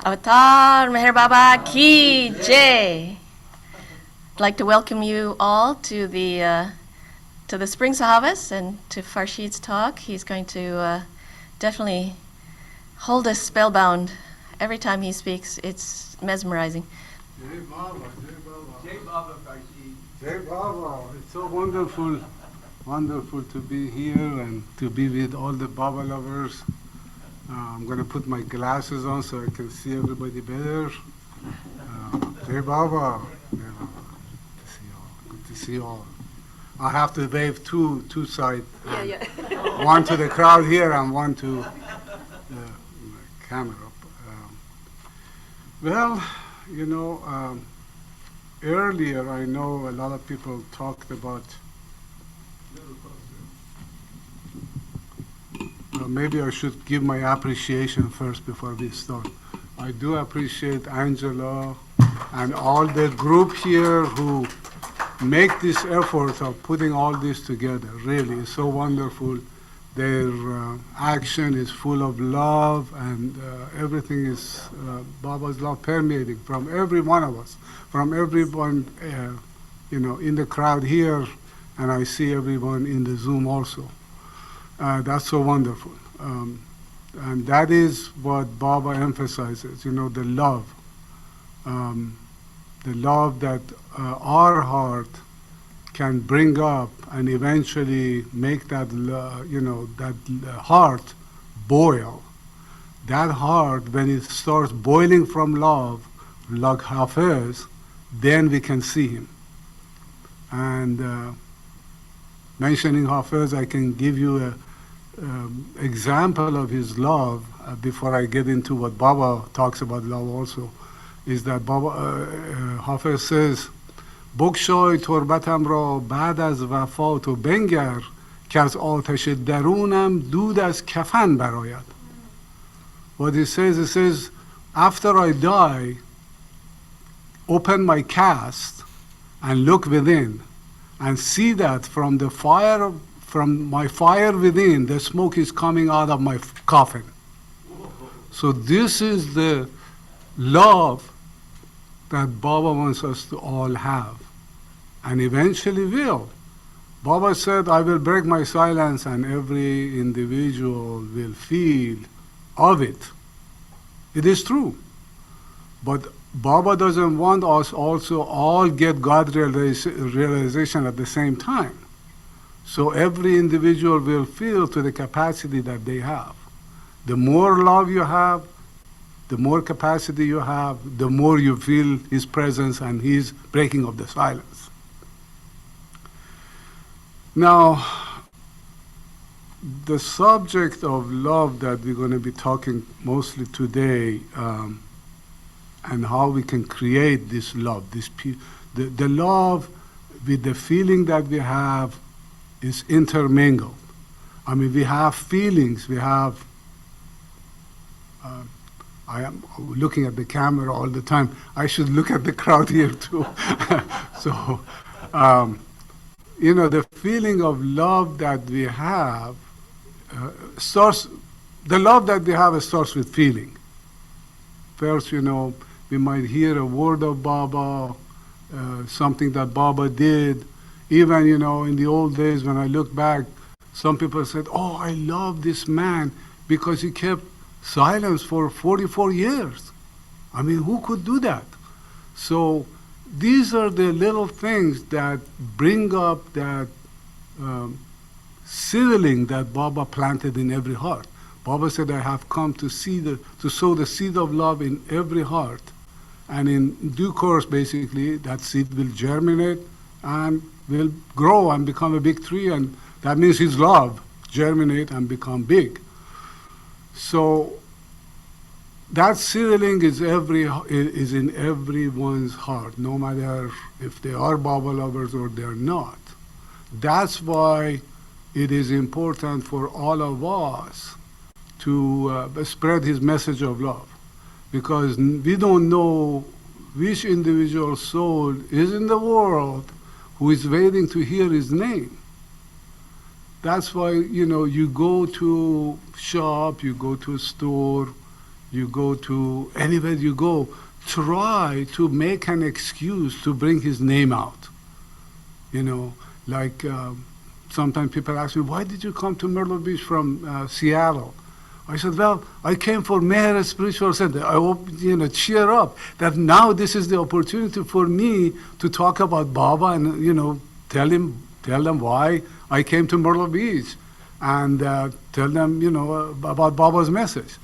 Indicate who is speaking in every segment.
Speaker 1: Avatar Meher Baba Ki Jai. I'd like to welcome you all to the Spring Sahavas and to Farshid's talk. He's going to definitely hold us spellbound every time he speaks. It's mesmerizing.
Speaker 2: Jai Baba, Jai Baba.
Speaker 3: Jai Baba, Farshid.
Speaker 2: Jai Baba. It's so wonderful to be here and to be with all the Baba lovers. I'm going to put my glasses on so I can see everybody better. Jai Baba. Jai Baba. Good to see you all. I have to wave two sides.
Speaker 1: Yeah.
Speaker 2: One to the crowd here and one to the camera. Well, you know, earlier I know a lot of people talked about, maybe I should give my appreciation first before we start. I do appreciate Angela and all the group here who make this effort of putting all this together. Really, it's so wonderful. Their action is full of love, and everything is Baba's love permeating from every one of us, from everyone, in the crowd here, and I see everyone in the Zoom also. That's so wonderful. And that is what Baba emphasizes, the love. The love that our heart can bring up and eventually make that, that heart boil. That heart, when it starts boiling from love, like Hafiz, then we can see him. And mentioning Hafiz, I can give you an example of his love before I get into what Baba talks about love also. Is that Baba Hafiz says, بگشای تربتم را بعد از وفات و بنگر که از آتش درونم دود از کفن برآید. What he says, after I die, open my casket and look within and see that from my fire within, the smoke is coming out of my coffin. So this is the love that Baba wants us to all have, and eventually will. Baba said, I will break my silence and every individual will feel of it. It is true. But Baba doesn't want us also all get God realization at the same time. So every individual will feel to the capacity that they have. The more love you have, the more capacity you have, the more you feel his presence and his breaking of the silence. Now, the subject of love that we're going to be talking mostly today, and how we can create this love, the love with the feeling that we have is intermingled. I mean, we have feelings, we have I am looking at the camera all the time. I should look at the crowd here too. So, the feeling of love that we have the love that we have starts with feeling. First, we might hear a word of Baba, something that Baba did. Even, in the old days when I look back, some people said, oh, I love this man because he kept silence for 44 years. I mean, who could do that? So these are the little things that bring up that seedling that Baba planted in every heart. Baba said, I have come to sow the seed of love in every heart. And in due course, basically, that seed will germinate and will grow and become a big tree. And that means his love germinate and become big. So that seedling is in everyone's heart, no matter if they are Baba lovers or they're not. That's why it is important for all of us to spread his message of love, because we don't know which individual soul is in the world who is waiting to hear his name. That's why, you go to shop, you go to a store, you go to anywhere you go, try to make an excuse to bring his name out. You know, like sometimes people ask me, why did you come to Myrtle Beach from Seattle? I said, well, I came for Meher Spiritual Center. I hope, cheer up that now this is the opportunity for me to talk about Baba and, tell them why I came to Myrtle Beach and tell them, about Baba's message.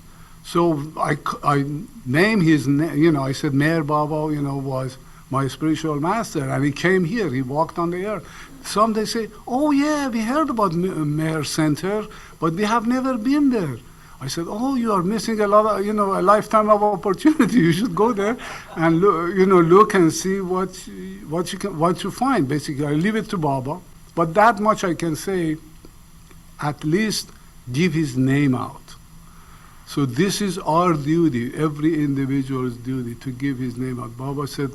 Speaker 2: So I named his name, I said Meher Baba, was my spiritual master, and he came here, he walked on the earth. Some they say, oh yeah, we heard about Meher Center, but we have never been there. I said, oh, you are missing a lot of, a lifetime of opportunity. You should go there and look and see what you find. Basically, I leave it to Baba, but that much I can say, at least give his name out. So this is our duty, every individual's duty, to give his name out. Baba said,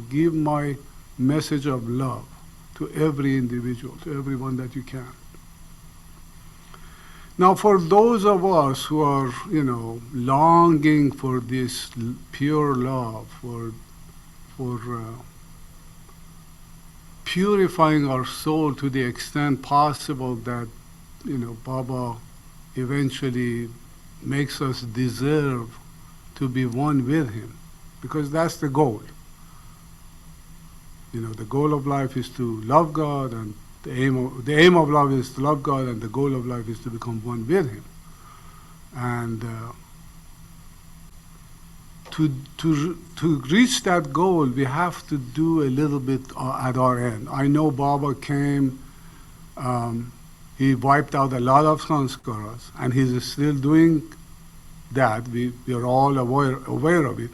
Speaker 2: give my message of love to every individual, to everyone that you can. Now, for those of us who are, longing for this pure love, for purifying our soul to the extent possible that, Baba eventually makes us deserve to be one with him, because that's the goal. The goal of life is to love God, and the aim of love is to love God, and the goal of life is to become one with him. And to reach that goal, we have to do a little bit at our end. I know Baba came, he wiped out a lot of sanskaras, and he's still doing that. We are all aware of it,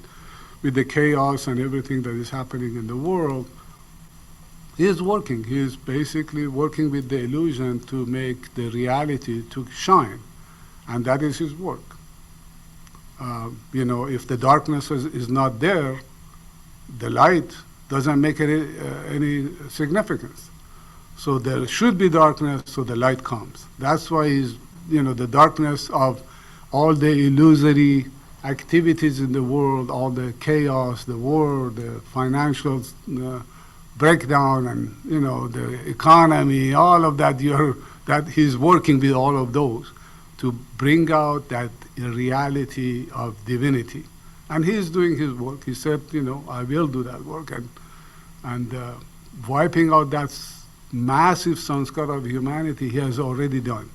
Speaker 2: with the chaos and everything that is happening in the world. He is working. He is basically working with the illusion to make the reality to shine, and that is his work. If the darkness is not there, the light doesn't make any significance. So there should be darkness, so the light comes. That's why the darkness of all the illusory activities in the world, all the chaos, the war, the financial breakdown, and the economy, all of that. That he's working with all of those to bring out that reality of divinity, and he's doing his work. He said, I will do that work, and wiping out that massive sanskara of humanity, he has already done.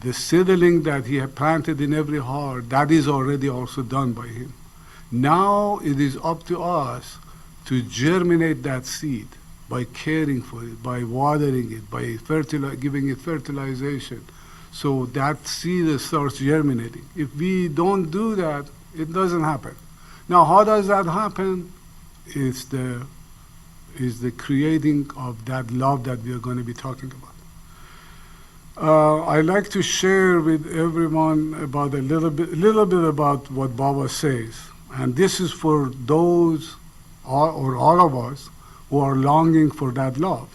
Speaker 2: The seedling that he had planted in every heart, that is already also done by him. Now it is up to us to germinate that seed by caring for it, by watering it, by giving it fertilization, so that seed starts germinating. If we don't do that, it doesn't happen. Now, how does that happen? Is the creating of that love that we are going to be talking about. I like to share with everyone about a little bit about what Baba says, and this is for those or all of us who are longing for that love.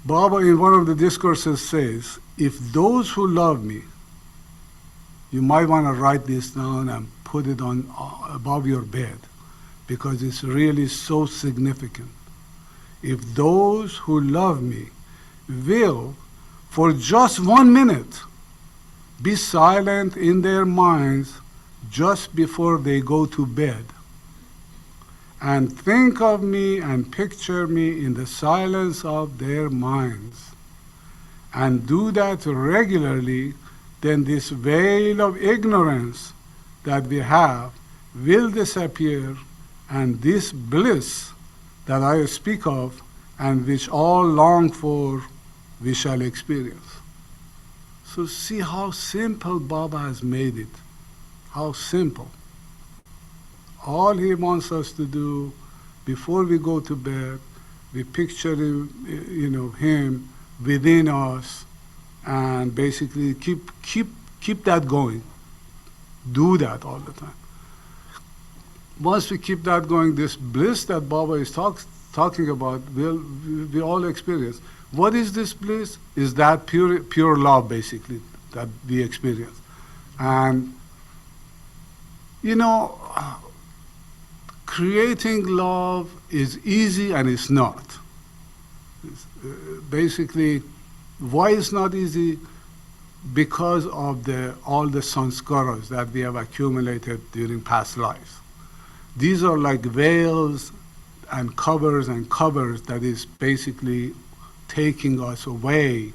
Speaker 2: Baba in one of the discourses says, if those who love me, you might want to write this down and put it on above your bed, because it's really so significant. If those who love me will, for just 1 minute, be silent in their minds just before they go to bed, and think of me and picture me in the silence of their minds, and do that regularly, then this veil of ignorance that we have will disappear, and this bliss that I speak of and which all long for, we shall experience. So see how simple Baba has made it. How simple. All he wants us to do before we go to bed, we picture him, him within us, and basically keep that going. Do that all the time. Once we keep that going, this bliss that Baba is talking about, we all experience. What is this bliss? Is that pure love, basically. that we experience. And, creating love is easy and it's not. Basically, why it's not easy? Because of all the sanskaras that we have accumulated during past lives. These are like veils and covers that is basically taking us away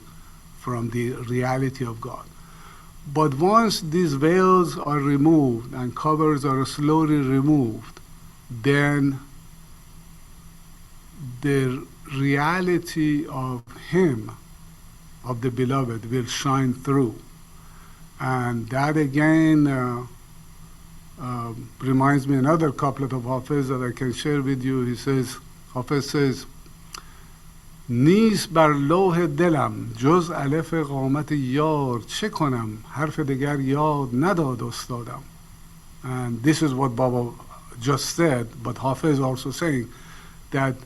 Speaker 2: from the reality of God. But once these veils are removed and covers are slowly removed, then the reality of Him, of the Beloved, will shine through. And that again reminds me another couplet of Hafiz that I can share with you. He says, Hafiz says, نیست بر لوح دلم جز الف قامت یار چه کنم حرف دگر یاد نداد استادم. And this is what Baba just said, but Hafiz is also saying that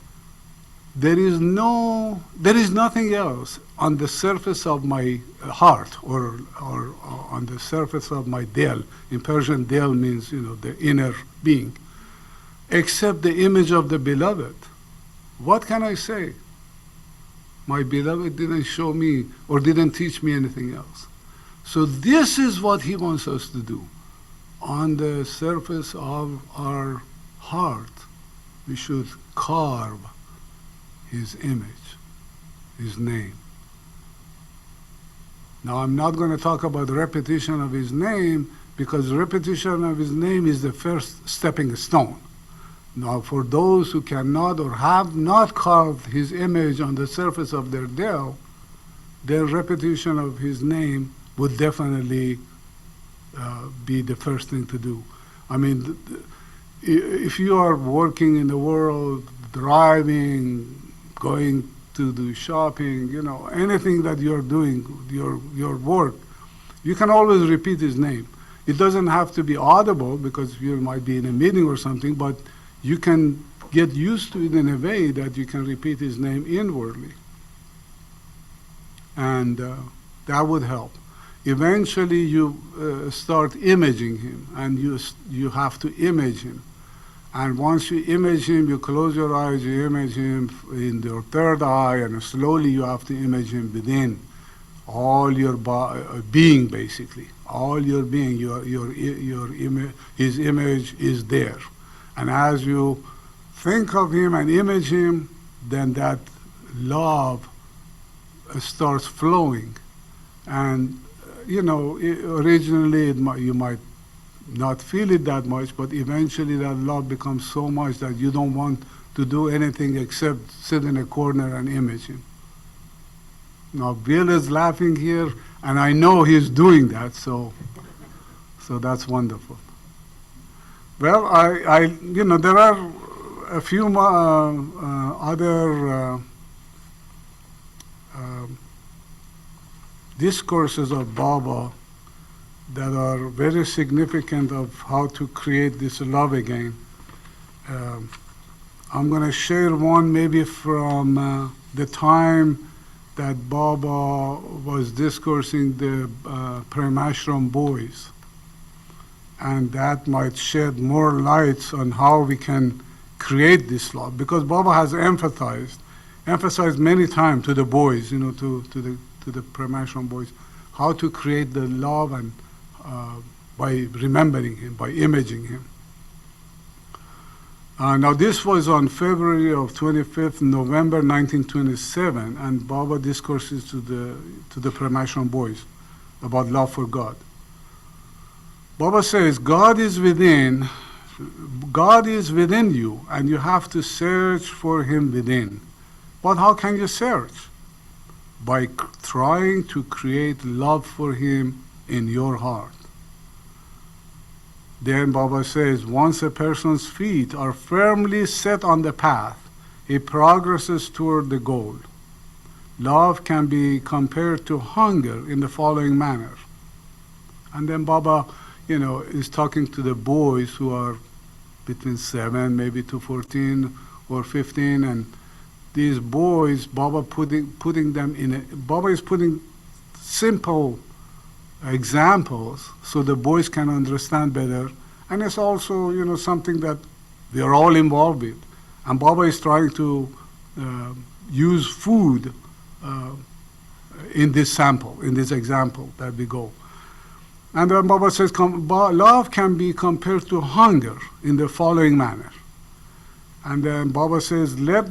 Speaker 2: there is nothing else on the surface of my heart or on the surface of my dil. In Persian, dil means, the inner being, except the image of the Beloved. What can I say? My Beloved didn't show me or didn't teach me anything else. So this is what He wants us to do. On the surface of our heart, we should carve His image, His name. Now, I'm not going to talk about repetition of His name, because repetition of His name is the first stepping stone. Now, for those who cannot or have not carved His image on the surface of their dil, their repetition of His name would definitely be the first thing to do. I mean, if you are working in the world, driving, going to do shopping, anything that you're doing, your work, you can always repeat His name. It doesn't have to be audible because you might be in a meeting or something, but you can get used to it in a way that you can repeat His name inwardly. And that would help. Eventually you start imaging Him, and you have to image Him. And once you image Him, you close your eyes, you image Him in your third eye, and slowly you have to image Him within all your being, basically. All your being, His image is there. And as you think of Him and image Him, then that love starts flowing. And, originally you might not feel it that much, but eventually that love becomes so much that you don't want to do anything except sit in a corner and image Him. Now, Bill is laughing here, and I know he's doing that, so that's wonderful. Well, I there are a few other discourses of Baba that are very significant of how to create this love again. I'm going to share one maybe from the time that Baba was discoursing the Premashram boys. And that might shed more lights on how we can create this love. Because Baba has emphasized many times to the boys, to the Premashram boys, how to create the love and by remembering Him, by imaging Him. Now this was on February of 25th, November 1927, and Baba discourses to the Premashram boys about love for God. Baba says, God is within you, and you have to search for Him within. But how can you search? By trying to create love for Him in your heart. Then Baba says, once a person's feet are firmly set on the path, he progresses toward the goal. Love can be compared to hunger in the following manner. And then Baba, is talking to the boys who are between 7, maybe to 14 or 15, and these boys, Baba is putting simple examples so the boys can understand better. And it's also, something that we are all involved with. And Baba is trying to use food in this sample, in this example that we go. And then Baba says, love can be compared to hunger in the following manner. And then Baba says, let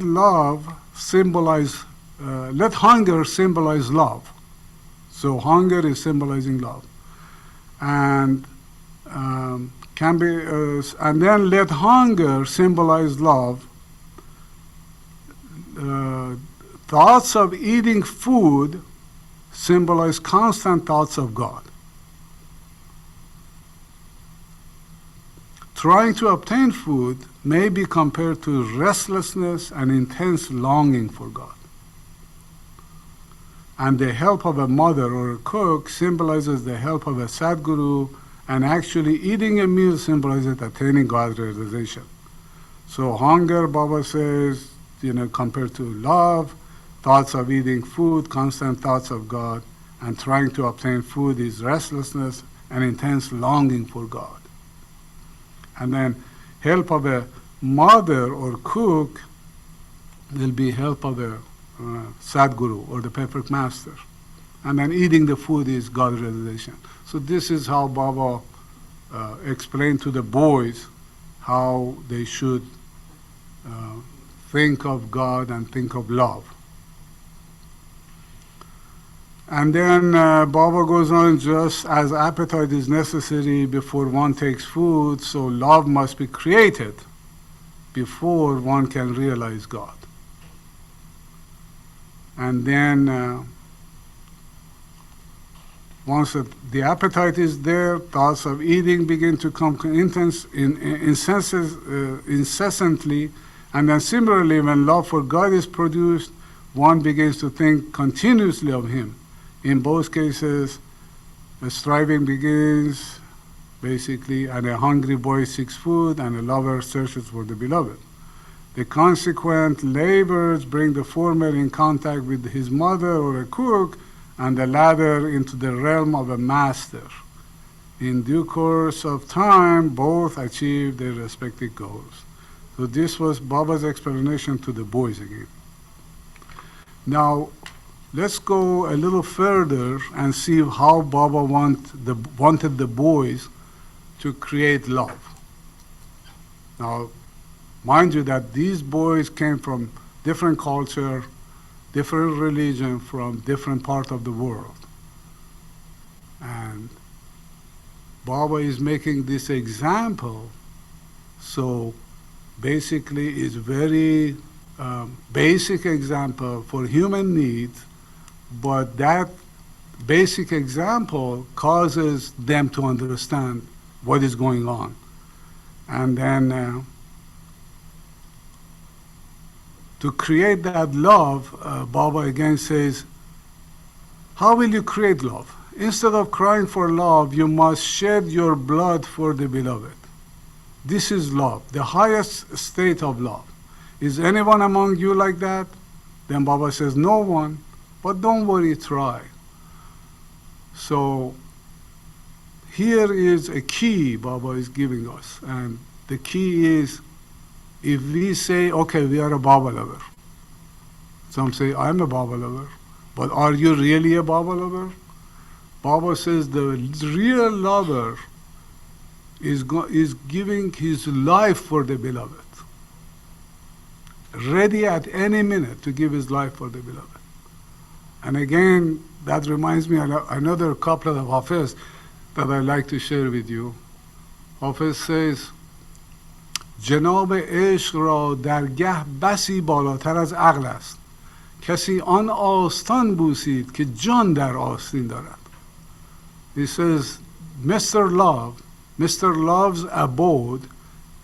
Speaker 2: hunger symbolize love. So hunger is symbolizing love. And and then let hunger symbolize love. Thoughts of eating food symbolize constant thoughts of God. Trying to obtain food may be compared to restlessness and intense longing for God. And the help of a mother or a cook symbolizes the help of a Sadguru, and actually eating a meal symbolizes attaining God's realization. So hunger, Baba says, compared to love, thoughts of eating food, constant thoughts of God, and trying to obtain food is restlessness and intense longing for God. And then help of a mother or cook will be help of a Sadguru or the perfect master. And then eating the food is God's realization. So this is how Baba explained to the boys how they should think of God and think of love. And then Baba goes on, just as appetite is necessary before one takes food, so love must be created before one can realize God. And then once the appetite is there, thoughts of eating begin to come incessantly, and then similarly, when love for God is produced, one begins to think continuously of Him. In both cases, the striving begins, basically, and a hungry boy seeks food, and a lover searches for the beloved. The consequent labors bring the former in contact with his mother or a cook, and the latter into the realm of a master. In due course of time, both achieve their respective goals. So this was Baba's explanation to the boys again. Now, let's go a little further and see how Baba wanted the boys to create love. Now, mind you that these boys came from different culture, different religion, from different part of the world. And Baba is making this example, so basically it's very basic example for human needs, but that basic example causes them to understand what is going on. And then to create that love, Baba again says, how will you create love? Instead of crying for love, you must shed your blood for the beloved. This is love, the highest state of love. Is anyone among you like that? Then Baba says, no one, but don't worry, try. So here is a key Baba is giving us, and the key is, if we say, okay, we are a Baba lover. Some say, I'm a Baba lover, but are you really a Baba lover? Baba says the real lover is giving his life for the beloved, ready at any minute to give his life for the beloved. And again, that reminds me of another couplet of Hafiz that I like to share with you. Hafiz says, جناب عشق را درگه بسی بالاتر از عقل است. کسی آن آستان بوسید که جان در آستین دارد. He says, Mr. Love's abode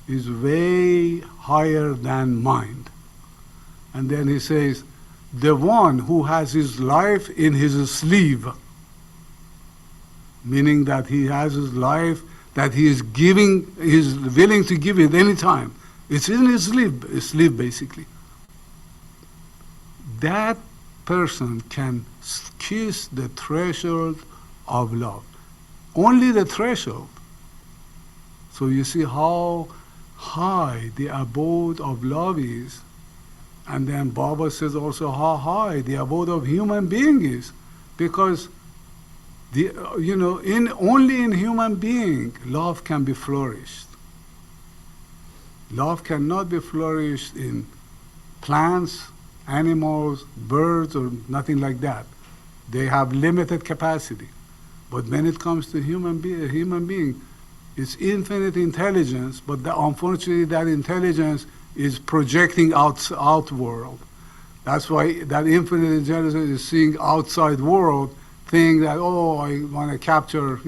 Speaker 2: is way higher than mind. And then he says, the one who has his life in his sleeve, meaning that he has his life that he is willing to give it any time. It's in his sleeve basically. That person can kiss the threshold of love. only the threshold. So you see how high the abode of love is. And then Baba says also how high the abode of human being is. Because only in human being love can be flourished. Love cannot be flourished in plants, animals, birds, or nothing like that. They have limited capacity. But when it comes to human being, it's infinite intelligence, but unfortunately that intelligence is projecting outward. That's why that infinite intelligence is seeing outside world, thinking that, oh, I want to capture,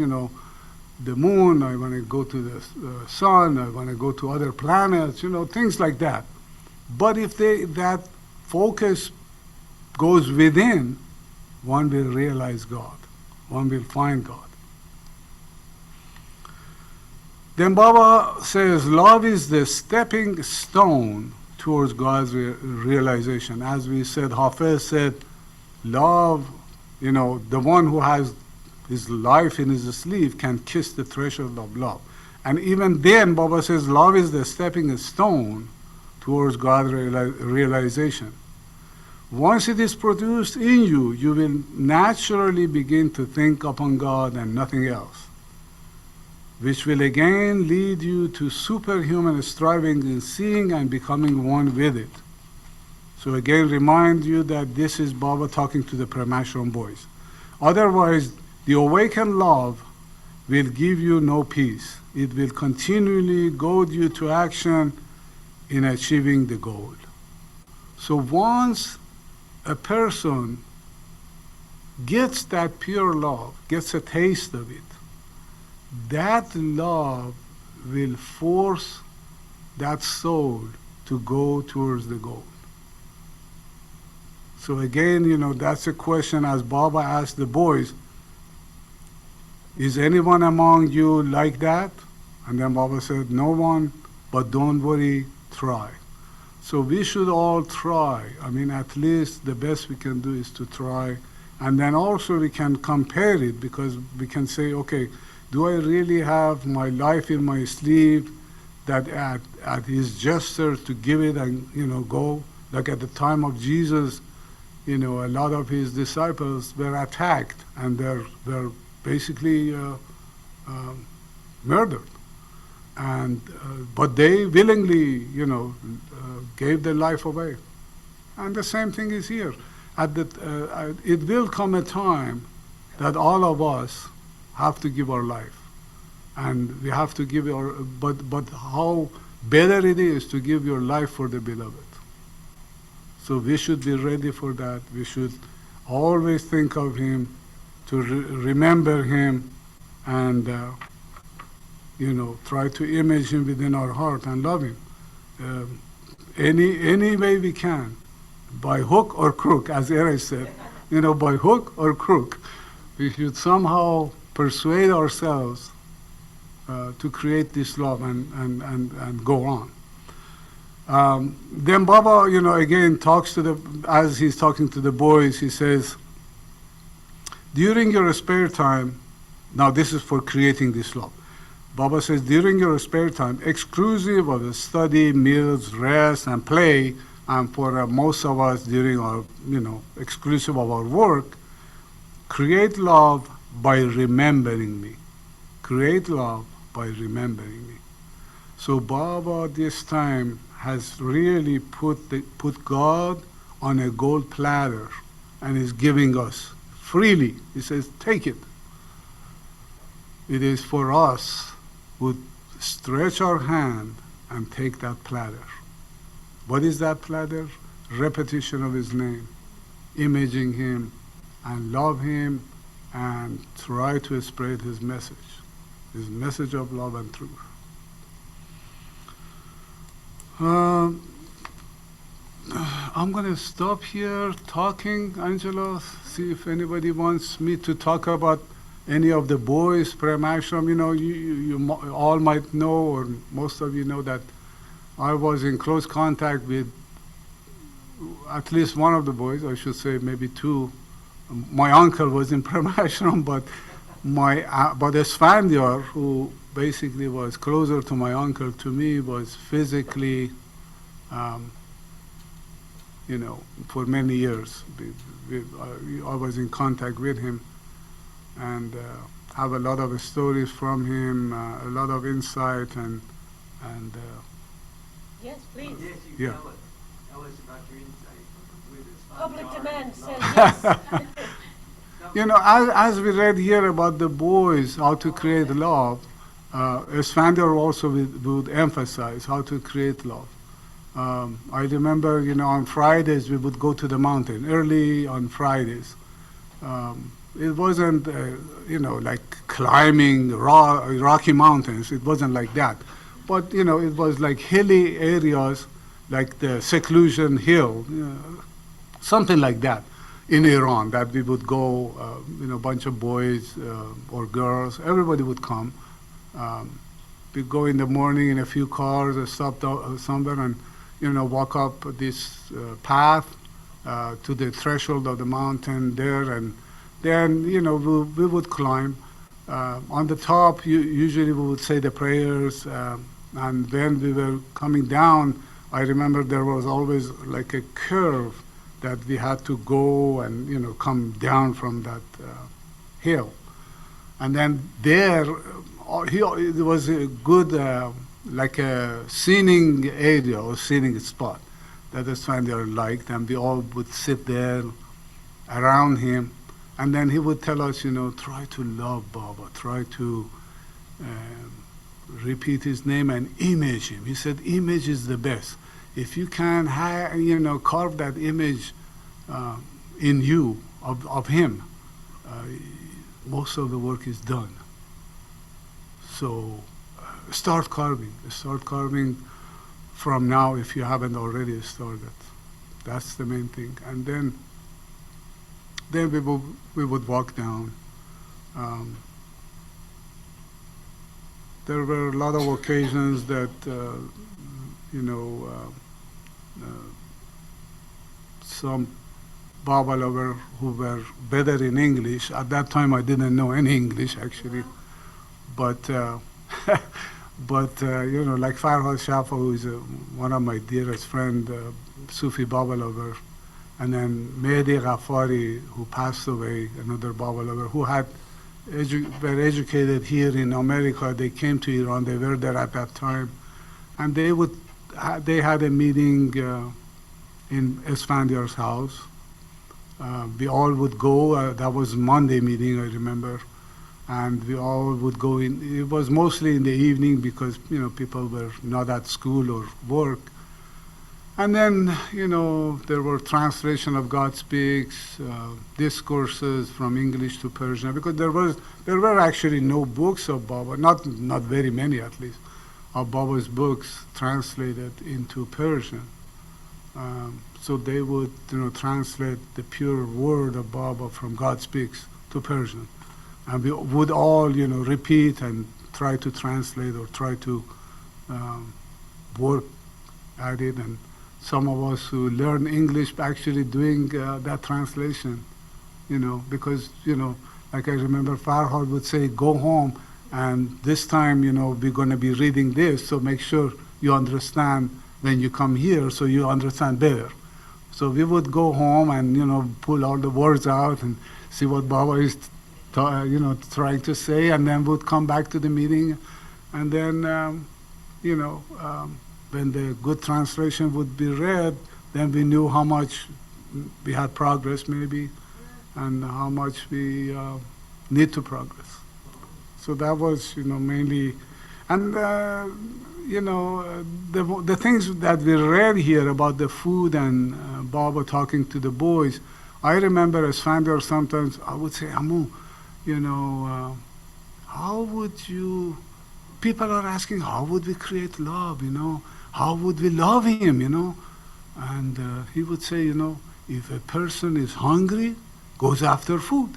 Speaker 2: the moon, I want to go to the sun, I want to go to other planets, things like that. But if that focus goes within, one will realize God. One will find God. Then Baba says, love is the stepping stone towards God's realization. As we said, Hafiz said, love, the one who has his life in his sleeve can kiss the threshold of love. And even then, Baba says, love is the stepping stone towards God's realization. Once it is produced in you, you will naturally begin to think upon God and nothing else, which will again lead you to superhuman striving in seeing and becoming one with it. So again, remind you that this is Baba talking to the Pramashram boys. Otherwise, the awakened love will give you no peace. It will continually goad you to action in achieving the goal. So once a person gets that pure love, gets a taste of it, that love will force that soul to go towards the goal. So again, that's a question as Baba asked the boys, is anyone among you like that? And then Baba said, no one, but don't worry, try. So we should all try. At least the best we can do is to try. And then also we can compare it, because we can say, okay, do I really have my life in my sleeve that at his gesture to give it and, go? Like at the time of Jesus, a lot of his disciples were attacked and they're basically murdered. And but they willingly, gave their life away. And the same thing is here. It will come a time that all of us have to give our life, and we have to give our. But how better it is to give your life for the beloved. So we should be ready for that. We should always think of him, to remember him, and try to image him within our heart and love him any way we can, by hook or crook, as Erez said. By hook or crook, we should somehow persuade ourselves to create this love and go on. Then Baba, again talks as he's talking to the boys, he says, during your spare time, now this is for creating this love. Baba says, during your spare time, exclusive of the study, meals, rest, and play, and for most of us during our, exclusive of our work, create love by remembering me. Create love by remembering me. So Baba this time has really put God on a gold platter and is giving us freely. He says, take it. It is for us who stretch our hand and take that platter. What is that platter? Repetition of his name, imaging him, and love him, and try to spread his message of love and truth. I'm going to stop here talking, Angela, see if anybody wants me to talk about any of the boys, Premashram. You all might know, or most of you know, that I was in close contact with at least one of the boys, I should say maybe two. My uncle was in Premashram, but but Esfandiar, who basically was closer to my uncle to me, was physically, um, for many years. I was in contact with him and have a lot of stories from him, a lot of insight and
Speaker 1: Yes, please.
Speaker 3: Yes, you
Speaker 2: Yeah.
Speaker 3: tell us. Tell us about your insight with this.
Speaker 1: Public demand says yes.
Speaker 2: As we read here about the boys, how to create love, Esfandiar also would emphasize how to create love. I remember, on Fridays we would go to the mountain, early on Fridays. It wasn't, like climbing rocky mountains. It wasn't like that. But, it was like hilly areas, like the Seclusion Hill, something like that in Iran, that we would go, a bunch of boys or girls, everybody would come. We'd go in the morning in a few cars, stop somewhere and, walk up this path to the threshold of the mountain there, and then, we would climb. On the top, usually we would say the prayers, and when we were coming down, I remember there was always like a curve that we had to go and, come down from that hill. And then there, it was a good, like a scenic area or scenic spot that Esfandiar liked, and we all would sit there around him. And then he would tell us, try to love Baba, try to repeat his name and image him. He said, image is the best. If you can, carve that image in you of him, most of the work is done. So start carving. Start carving from now if you haven't already started. That's the main thing. And then we would walk down. There were a lot of occasions that, some Baba lover who were better in English. At that time, I didn't know any English, actually. But, like Farhad Shafa, who is one of my dearest friend, Sufi Baba lover, and then Mehdi Ghaffari, who passed away, another Baba lover, who were educated here in America. They came to Iran. They were there at that time, and they had a meeting in Esfandiar's house. We all would go. That was Monday meeting, I remember, and we all would go in. It was mostly in the evening because people were not at school or work. And then, there were translation of God Speaks, discourses from English to Persian, because there were actually no books of Baba, not very many at least, of Baba's books translated into Persian. So they would, translate the pure word of Baba from God Speaks to Persian. And we would all, repeat and try to translate or try to work at it. And some of us who learn English actually doing that translation, because, like I remember Farhad would say, go home and this time, we're going to be reading this, so make sure you understand when you come here so you understand better. So we would go home and, pull all the words out and see what Baba is, trying to say, and then would come back to the meeting. And then, when the good translation would be read, then we knew how much we had progress maybe and how much we need to progress. So that was, mainly, and, the things that we read here about the food and Baba talking to the boys, I remember Esfandiar sometimes, I would say, Amu, how would you, people are asking, how would we create love, how would we love him, And he would say, if a person is hungry, goes after food.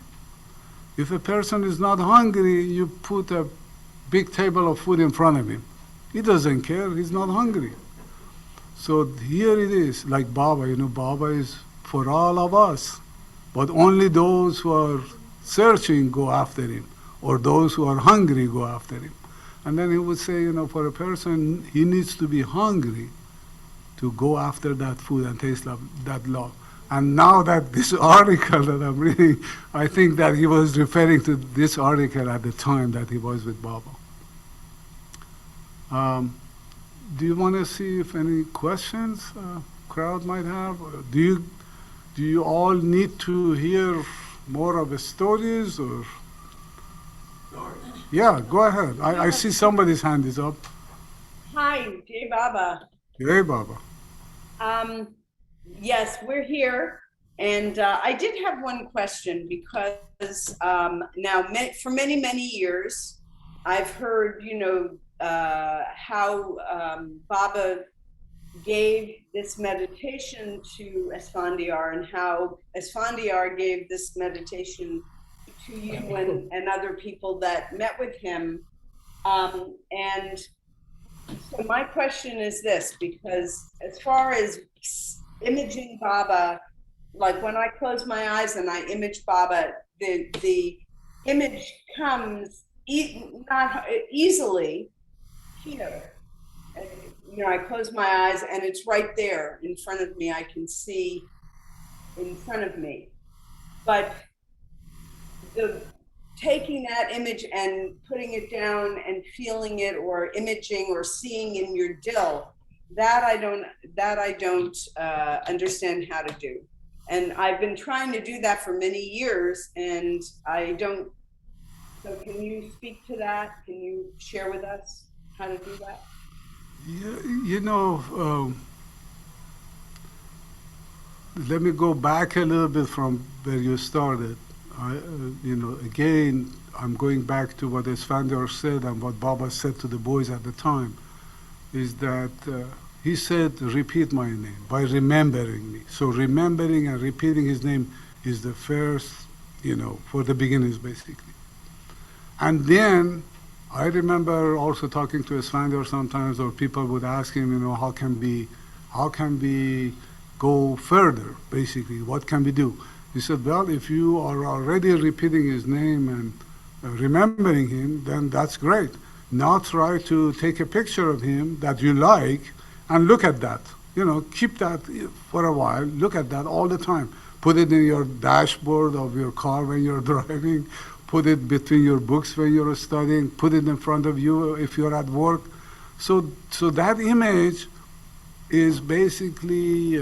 Speaker 2: If a person is not hungry, you put a big table of food in front of him. He doesn't care, he's not hungry. So here it is, like Baba, Baba is for all of us. But only those who are searching go after him. or those who are hungry go after him. And then he would say, for a person, he needs to be hungry to go after that food and taste that love. And now that this article that I'm reading, I think that he was referring to this article at the time that he was with Baba. Do you want to see if any questions crowd might have? Do you all need to hear more of the stories, or? Yeah, go ahead. I see somebody's hand is up.
Speaker 4: Hi, Jay Baba.
Speaker 2: Hey, Baba.
Speaker 4: Yes, we're here. And I did have one question because now for many, many years, I've heard, how Baba gave this meditation to Esfandiar and how Esfandiar gave this meditation to you and other people that met with him. And so my question is this, because as far as imaging Baba, like when I close my eyes and I image Baba, the image comes not easily here. I close my eyes and it's right there in front of me. I can see in front of me. But taking that image and putting it down and feeling it, or imaging or seeing in your dill, that I don't understand how to do. And I've been trying to do that for many years, and I don't. So can you speak to that? Can you share with us how to do that?
Speaker 2: Yeah, let me go back a little bit from where you started. Again, I'm going back to what Esfandiar said and what Baba said to the boys at the time, is that he said, repeat my name by remembering me. So remembering and repeating his name is the first, for the beginners, basically. And then I remember also talking to Esfandiar sometimes, or people would ask him, how can we go further, basically? What can we do? He said, well, if you are already repeating his name and remembering him, then that's great. Now try to take a picture of him that you like and look at that. Keep that for a while. Look at that all the time. Put it in your dashboard of your car when you're driving. Put it between your books when you're studying. Put it in front of you if you're at work. So that image is basically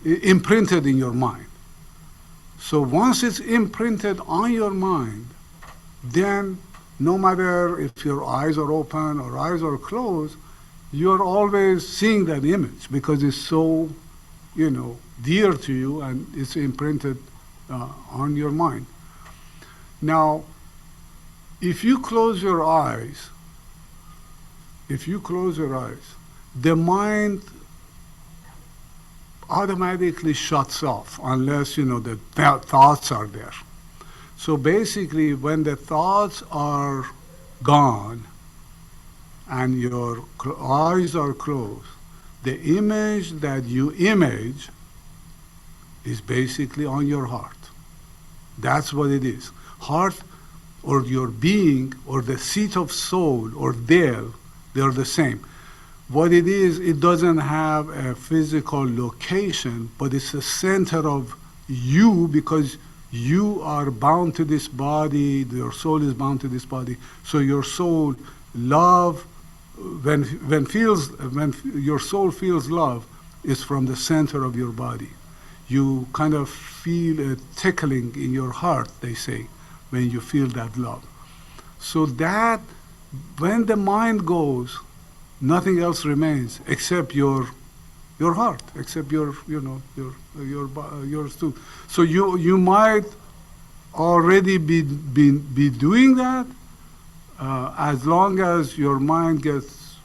Speaker 2: imprinted in your mind. So once it's imprinted on your mind, then no matter if your eyes are open or eyes are closed, you're always seeing that image because it's so, dear to you and it's imprinted on your mind. Now, if you close your eyes, the mind automatically shuts off unless, the thoughts are there. So basically, when the thoughts are gone and your eyes are closed, the image that you image is basically on your heart. That's what it is. Heart or your being or the seat of soul or Dale, they're the same. What it is, it doesn't have a physical location, but it's the center of you because you are bound to this body, your soul is bound to this body. So your soul love, when your soul feels love, is from the center of your body. You kind of feel a tickling in your heart, they say, when you feel that love. So that, when the mind goes, nothing else remains except your heart, except yours too. So you might already be doing that as long as your mind gets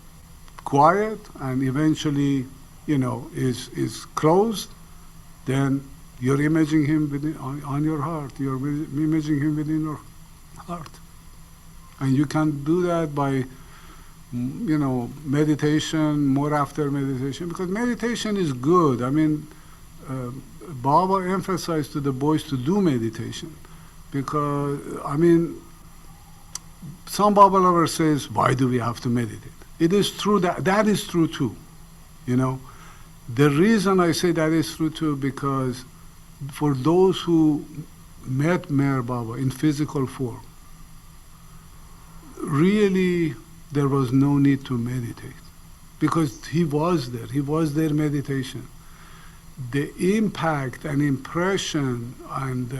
Speaker 2: quiet and eventually is closed. Then you're imaging him on your heart. You're imaging him within your heart, and you can do that by meditation, more after meditation, because meditation is good. I mean, Baba emphasized to the boys to do meditation because, some Baba lover says, why do we have to meditate? It is true that is true too, you know. The reason I say that is true too, because for those who met Meher Baba in physical form, really there was no need to meditate, because he was there meditation. The impact and impression and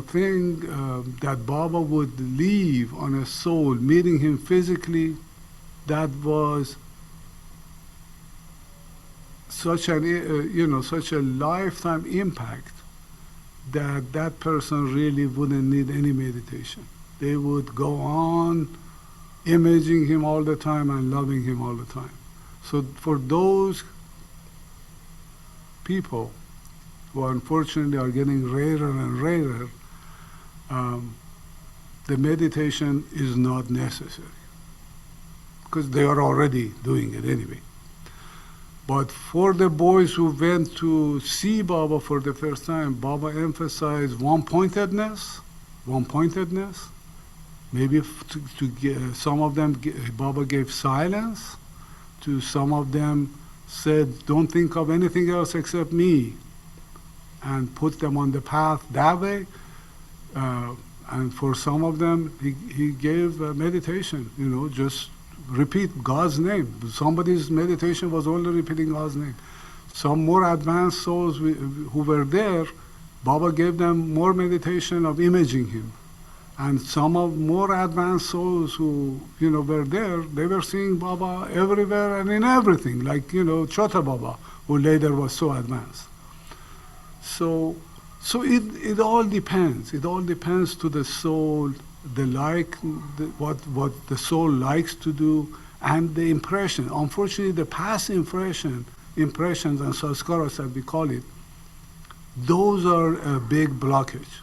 Speaker 2: thing that Baba would leave on a soul meeting him physically, that was such a lifetime impact that that person really wouldn't need any meditation. They would go on imaging him all the time and loving him all the time. So for those people who unfortunately are getting rarer and rarer, the meditation is not necessary, because they are already doing it anyway. But for the boys who went to see Baba for the first time, Baba emphasized one-pointedness. Maybe some of them, Baba gave silence. To some of them said, don't think of anything else except me, and put them on the path that way. And for some of them, he gave meditation, just repeat God's name. Somebody's meditation was only repeating God's name. Some more advanced souls who were there, Baba gave them more meditation of imaging him. And some of more advanced souls who, were there, they were seeing Baba everywhere and in everything, like, Chota Baba, who later was so advanced. So it all depends. It all depends to the soul, what the soul likes to do, and the impression. Unfortunately, the past impressions and sanskaras that we call it, those are a big blockage.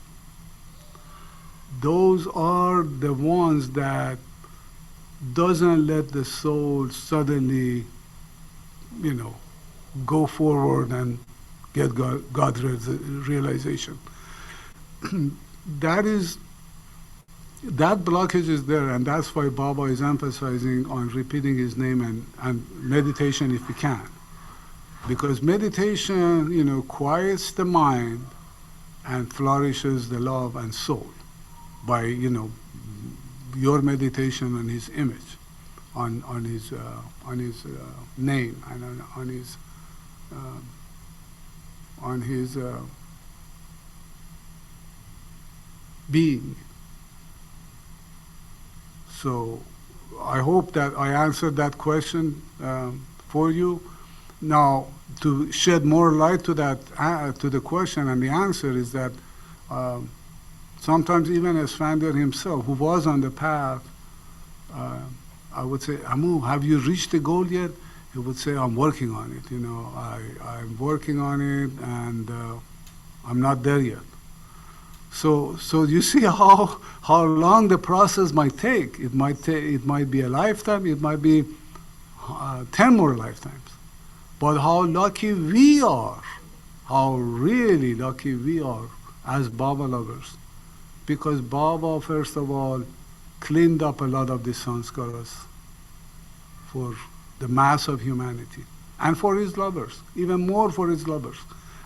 Speaker 2: Those are the ones that doesn't let the soul suddenly, go forward and get God realization. That blockage is there, and that's why Baba is emphasizing on repeating his name and meditation if we can. Because meditation, quiets the mind and flourishes the love and soul by, your meditation on his image, on his name, and on his being. So I hope that I answered that question for you. Now, to shed more light to that to the question, and the answer is that sometimes even Esfandiar himself, who was on the path, I would say, Amu, have you reached the goal yet? He would say, I'm working on it. I'm working on it, and I'm not there yet. So you see how long the process might take. It might be a lifetime. It might be 10 more lifetimes. But how lucky we are, how really lucky we are as Baba lovers, because Baba, first of all, cleaned up a lot of the sanskaras for the mass of humanity, and for his lovers, even more for his lovers.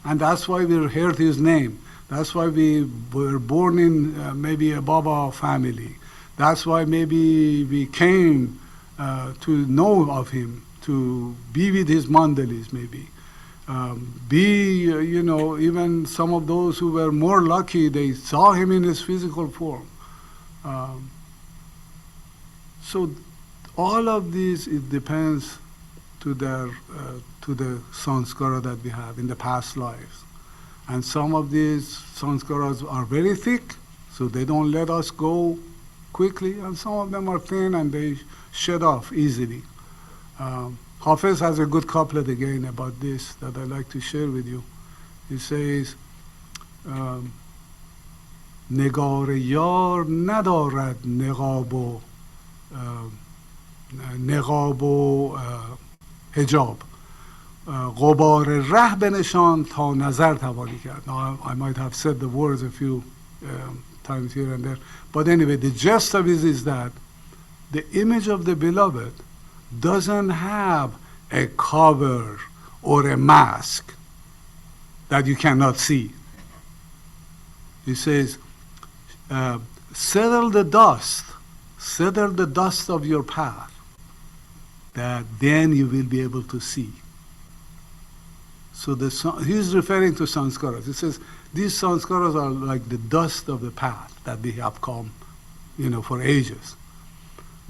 Speaker 2: And that's why we heard his name. That's why we were born in maybe a Baba family. That's why maybe we came to know of him, to be with his mandalis maybe. Even some of those who were more lucky, they saw him in his physical form. So all of these, it depends to the sanskara that we have in the past lives. And some of these sanskaras are very thick, so they don't let us go quickly, and some of them are thin and they shed off easily. Hafiz has a good couplet again about this that I like to share with you. He says, نگار یار ندارد نقاب و حجاب غبار ره بنشان تا نظر توانی کرد. Now I might have said the words a few times here and there. But anyway, the gist of it is that the image of the beloved doesn't have a cover or a mask that you cannot see. He says, settle the dust of your path, that then you will be able to see. So he's referring to sanskaras. He says, these sanskaras are like the dust of the path that we have come, for ages.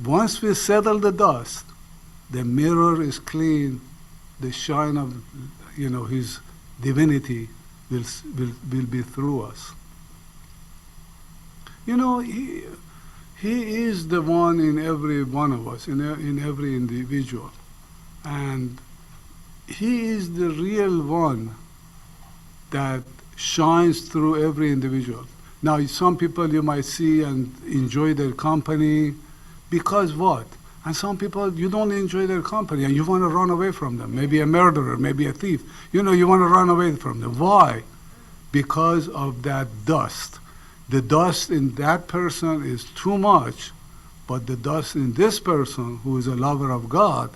Speaker 2: Once we settle the dust, the mirror is clean, the shine of, his divinity will be through us. He is the one in every one of us, in every individual. And he is the real one that shines through every individual. Now, some people you might see and enjoy their company because what? And some people, you don't enjoy their company and you want to run away from them. Maybe a murderer, maybe a thief. You want to run away from them. Why? Because of that dust. The dust in that person is too much, but the dust in this person, who is a lover of God,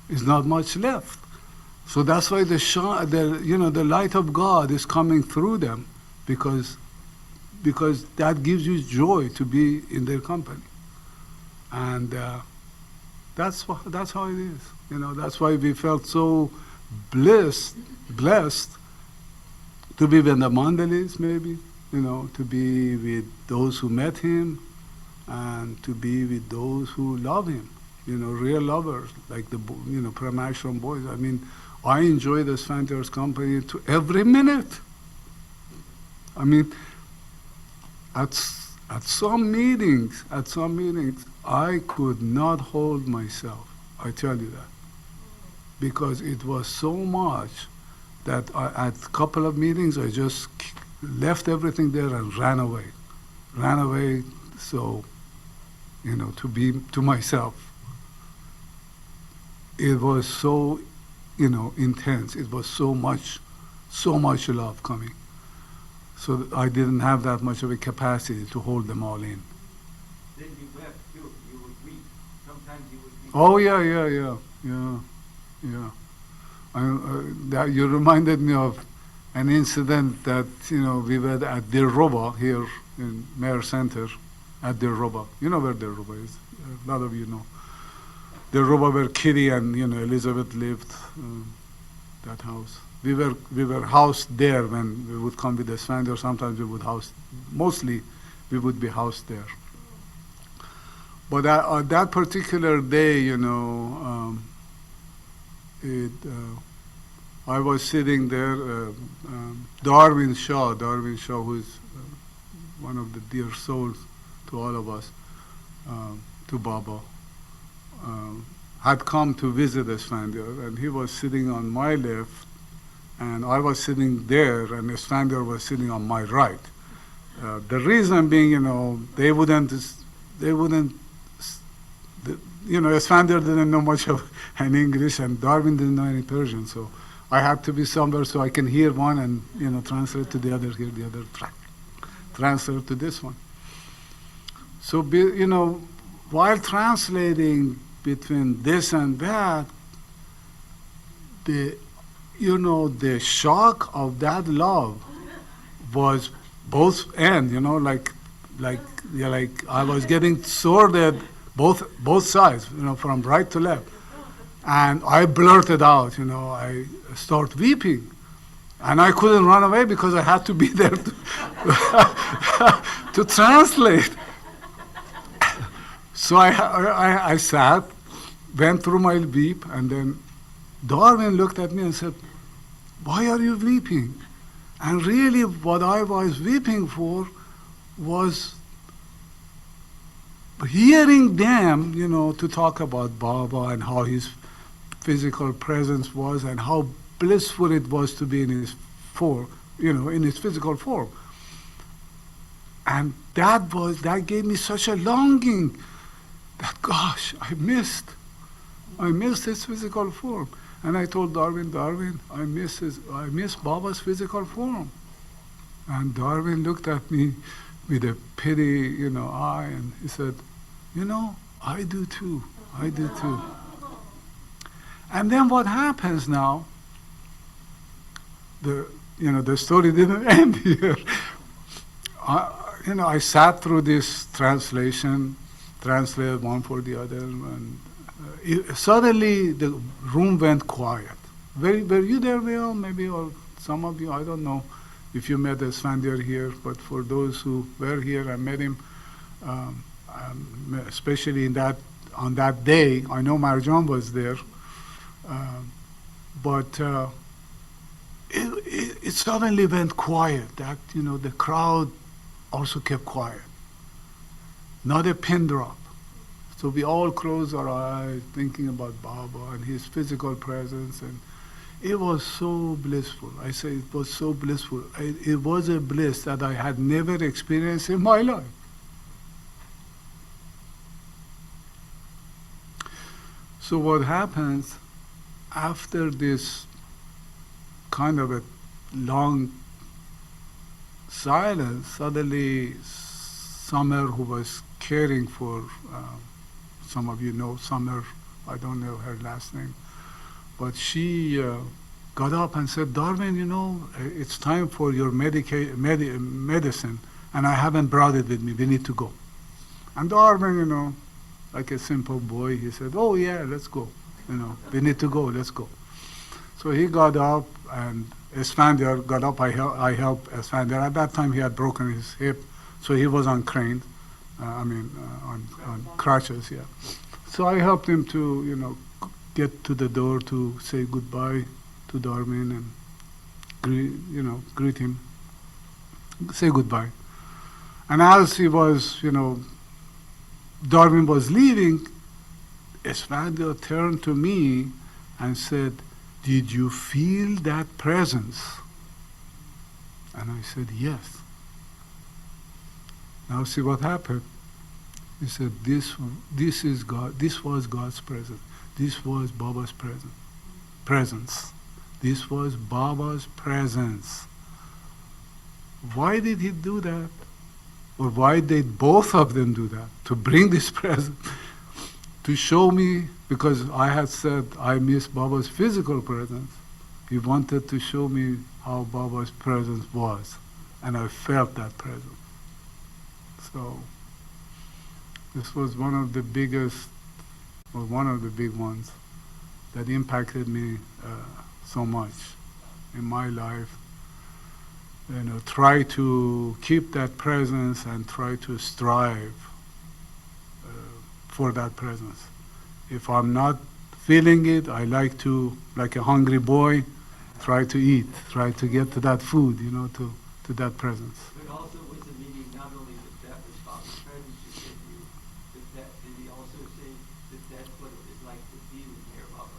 Speaker 2: is not much left. So that's why the light of God is coming through them, because that gives you joy to be in their company. And that's how it is. That's why we felt so blessed to be with the Mandalis, maybe, to be with those who met him, and to be with those who love him, real lovers, like the Pramashram boys. I mean, I enjoy the Esfandiar's company to every minute. I mean, at some meetings, I could not hold myself. I tell you that, because it was so much that at a couple of meetings I just left everything there and ran away. So, to be to myself. It was so, intense. It was so much love coming. So I didn't have that much of a capacity to hold them all in.
Speaker 3: Then you wept too. You would weep. Sometimes you would weep.
Speaker 2: Oh yeah. That you reminded me of an incident that we were at Dilruba here in Mayor Center, at Dilruba. You know where Dilruba is. A lot of you know. Dilruba, where Kitty and Elizabeth lived. That house. We were housed there when we would come with the Esfandiar. Sometimes we would mostly we would be housed there. But on that particular day, I was sitting there. Darwin Shaw, who is one of the dear souls to all of us, to Baba, had come to visit Esfandiar, and he was sitting on my left, and I was sitting there, and Esfandiar was sitting on my right. The reason being, Esfandiar didn't know much of any English, and Darwin didn't know any Persian, so I had to be somewhere so I can hear one and translate to the other, hear the other, translate to this one. So while translating between this and that, the shock of that love was both ends. Like I was getting sworded both sides, from right to left, and I blurted out, I start weeping, and I couldn't run away because I had to be there to translate. So I sat, went through my weep, and then Darwin looked at me and said, "Why are you weeping?" And really what I was weeping for was hearing them, to talk about Baba and how his physical presence was and how blissful it was to be in his form, in his physical form. And that gave me such a longing that, gosh, I missed his physical form. And I told Darwin, I miss Baba's physical form. And Darwin looked at me with a pity, eye, and he said, I do too. I do too. And then what happens now? The story didn't end here. I sat through this translated one for the other, and suddenly the room went quiet. Were you there, Will? Maybe, or some of you, I don't know if you met Esfandiar here, but for those who were here and met him, especially on that day, I know Marjan was there, but it suddenly went quiet. That the crowd also kept quiet. Not a pin drop. So we all closed our eyes, thinking about Baba and his physical presence, and it was so blissful. I say it was so blissful. It was a bliss that I had never experienced in my life. So what happens after this kind of a long silence, suddenly Summer, who was caring for, some of you know Summer, I don't know her last name, but she got up and said, Darwin, it's time for your medicine, and I haven't brought it with me, we need to go. And Darwin, like a simple boy, he said, oh yeah, let's go, we need to go, let's go. So he got up, and Esfandiar got up, I helped Esfandiar. At that time he had broken his hip, so he was on crane, on crutches, yeah. So I helped him to, get to the door to say goodbye to Darwin and greet him, say goodbye. And as he was, Darwin was leaving, Esfandiar turned to me and said, did you feel that presence? And I said, yes. Now see what happened. He said, this is God. This was God's presence. This was Baba's presence. This was Baba's presence. Why did he do that? Or why did both of them do that? To bring this presence, to show me, because I had said I miss Baba's physical presence. He wanted to show me how Baba's presence was, and I felt that presence. So this was one of the biggest, or one of the big ones that impacted me so much in my life. Try to keep that presence and try to strive for that presence. If I'm not feeling it, I like to, like a hungry boy, try to eat, try to get to that food, to that presence.
Speaker 3: But also was the meaning not only that was Baba's presence, you said did he also say that's what it was like to be with Mayor Baba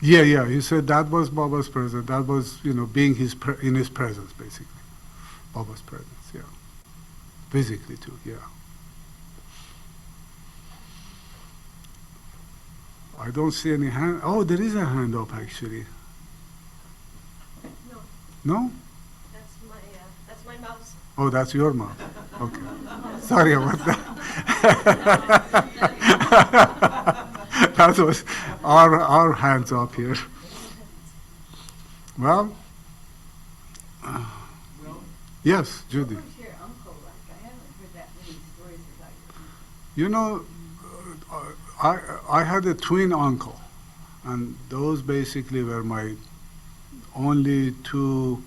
Speaker 3: physically?
Speaker 2: Yeah, he said that was Baba's presence. That was, being in his presence, basically. Baba's presence, yeah. Physically too, yeah. I don't see any hand. Oh, there is a hand up actually.
Speaker 1: No,
Speaker 2: No?
Speaker 1: that's my mouse.
Speaker 2: Oh, that's your mouth. Okay. Sorry about that. That was our hands up here. Well, yes, Judy.
Speaker 5: Who's your uncle like? I haven't heard that many stories about you.
Speaker 2: I had a twin uncle, and those basically were my only two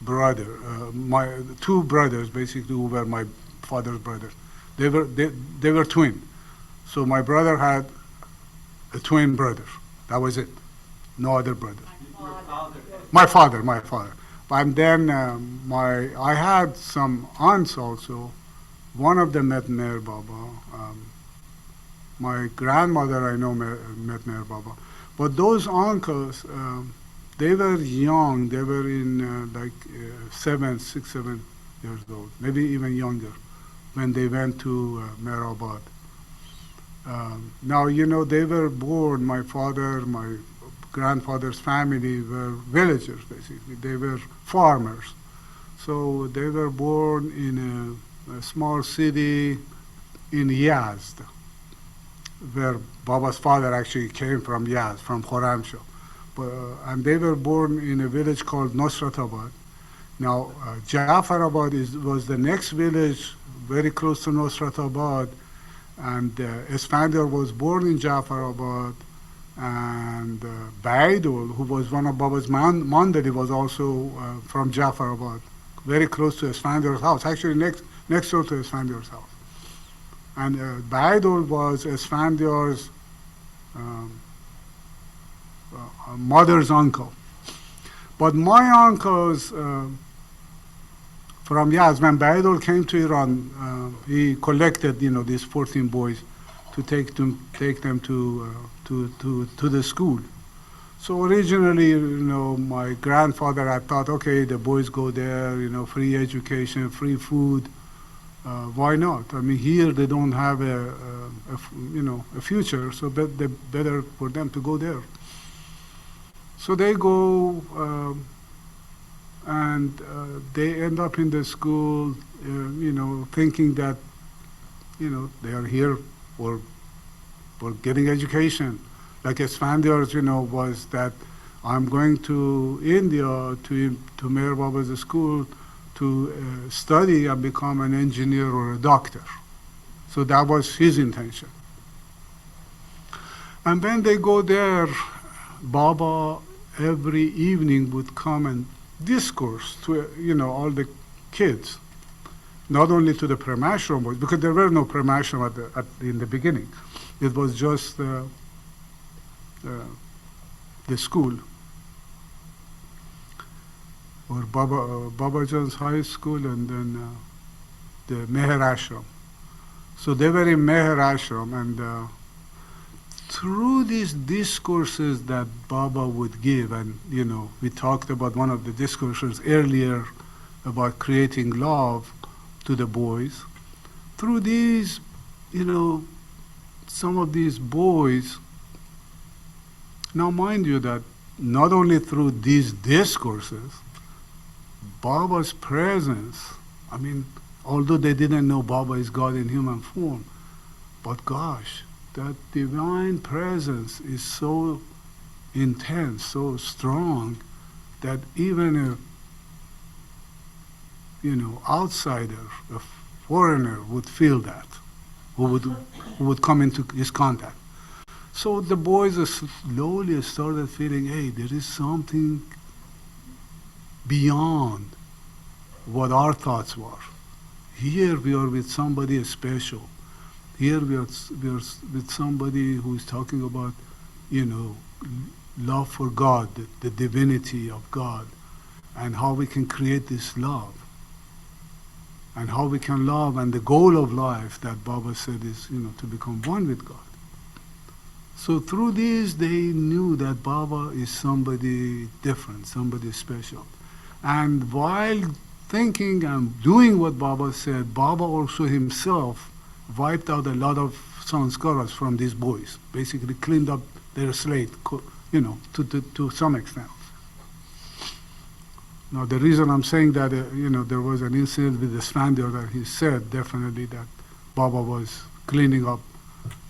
Speaker 2: my two brothers basically who were my father's brothers. They were twin. So my brother had a twin brother. That was it. No other brother.
Speaker 3: Your father.
Speaker 2: My father. And then I had some aunts also. One of them met Mayor Baba. My grandmother I know met Mayor Baba. But those uncles, they were young. They were in 6, 7 years old, maybe even younger, when they went to Mehrabad. Now, they were born, my father, my grandfather's family were villagers, basically. They were farmers. So they were born in a small city in Yazd, where Baba's father actually came from Yazd, from Khorramshahr. And they were born in a village called Nusratabad. Now, Jafarabad was the next village very close to Nusratabad, and Esfandiar was born in Jafarabad, and Baidul, who was one of Baba's Mandali, was also from Jafarabad, very close to Esfandiar's house, actually next door to Esfandiar's house. And Baidul was Esfandiar's mother's uncle. But my uncles from Yazd, when Baidul came to Iran, he collected, these 14 boys to take them to the school. So originally, my grandfather had thought, okay, the boys go there, free education, free food. Why not? I mean, here they don't have a future, so better for them to go there. So they go, and they end up in the school, thinking that, they are here for getting education. Like Esfandiar's, was that I'm going to India to Meher Baba's school to study and become an engineer or a doctor. So that was his intention. And when they go there, Baba every evening would come and discourse to all the kids, not only to the pre-mashram boys, because there were no pre-mashram in the beginning. It was just the school, or Babajan's high school, and then the Meher Ashram. So they were in Meher Ashram, and through these discourses that Baba would give, and we talked about one of the discourses earlier about creating love to the boys. Through these, some of these boys, now mind you that not only through these discourses, Baba's presence, I mean, although they didn't know Baba is God in human form, but gosh, that divine presence is so intense, so strong, that even a outsider, a foreigner would feel that, who would come into his contact. So the boys slowly started feeling, hey, there is something beyond what our thoughts were. Here we are with somebody special. Here we are with somebody who is talking about, love for God, the divinity of God, and how we can create this love, and how we can love, and the goal of life that Baba said is, to become one with God. So through these, they knew that Baba is somebody different, somebody special. And while thinking and doing what Baba said, Baba also himself wiped out a lot of sanskaras from these boys, basically cleaned up their slate, to some extent. Now, the reason I'm saying that, there was an incident with Esfandiar that he said definitely that Baba was cleaning up,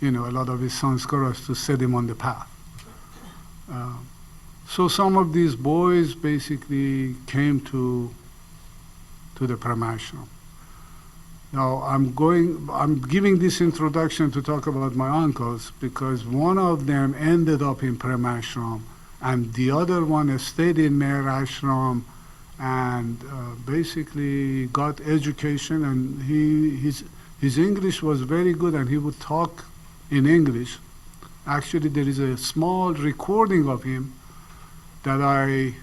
Speaker 2: a lot of his sanskaras to set him on the path. So some of these boys basically came to the Pramashram. Now I'm giving this introduction to talk about my uncles because one of them ended up in Pramashram and the other one stayed in Meher Ashram and basically got education, and his English was very good and he would talk in English. Actually, there is a small recording of him that I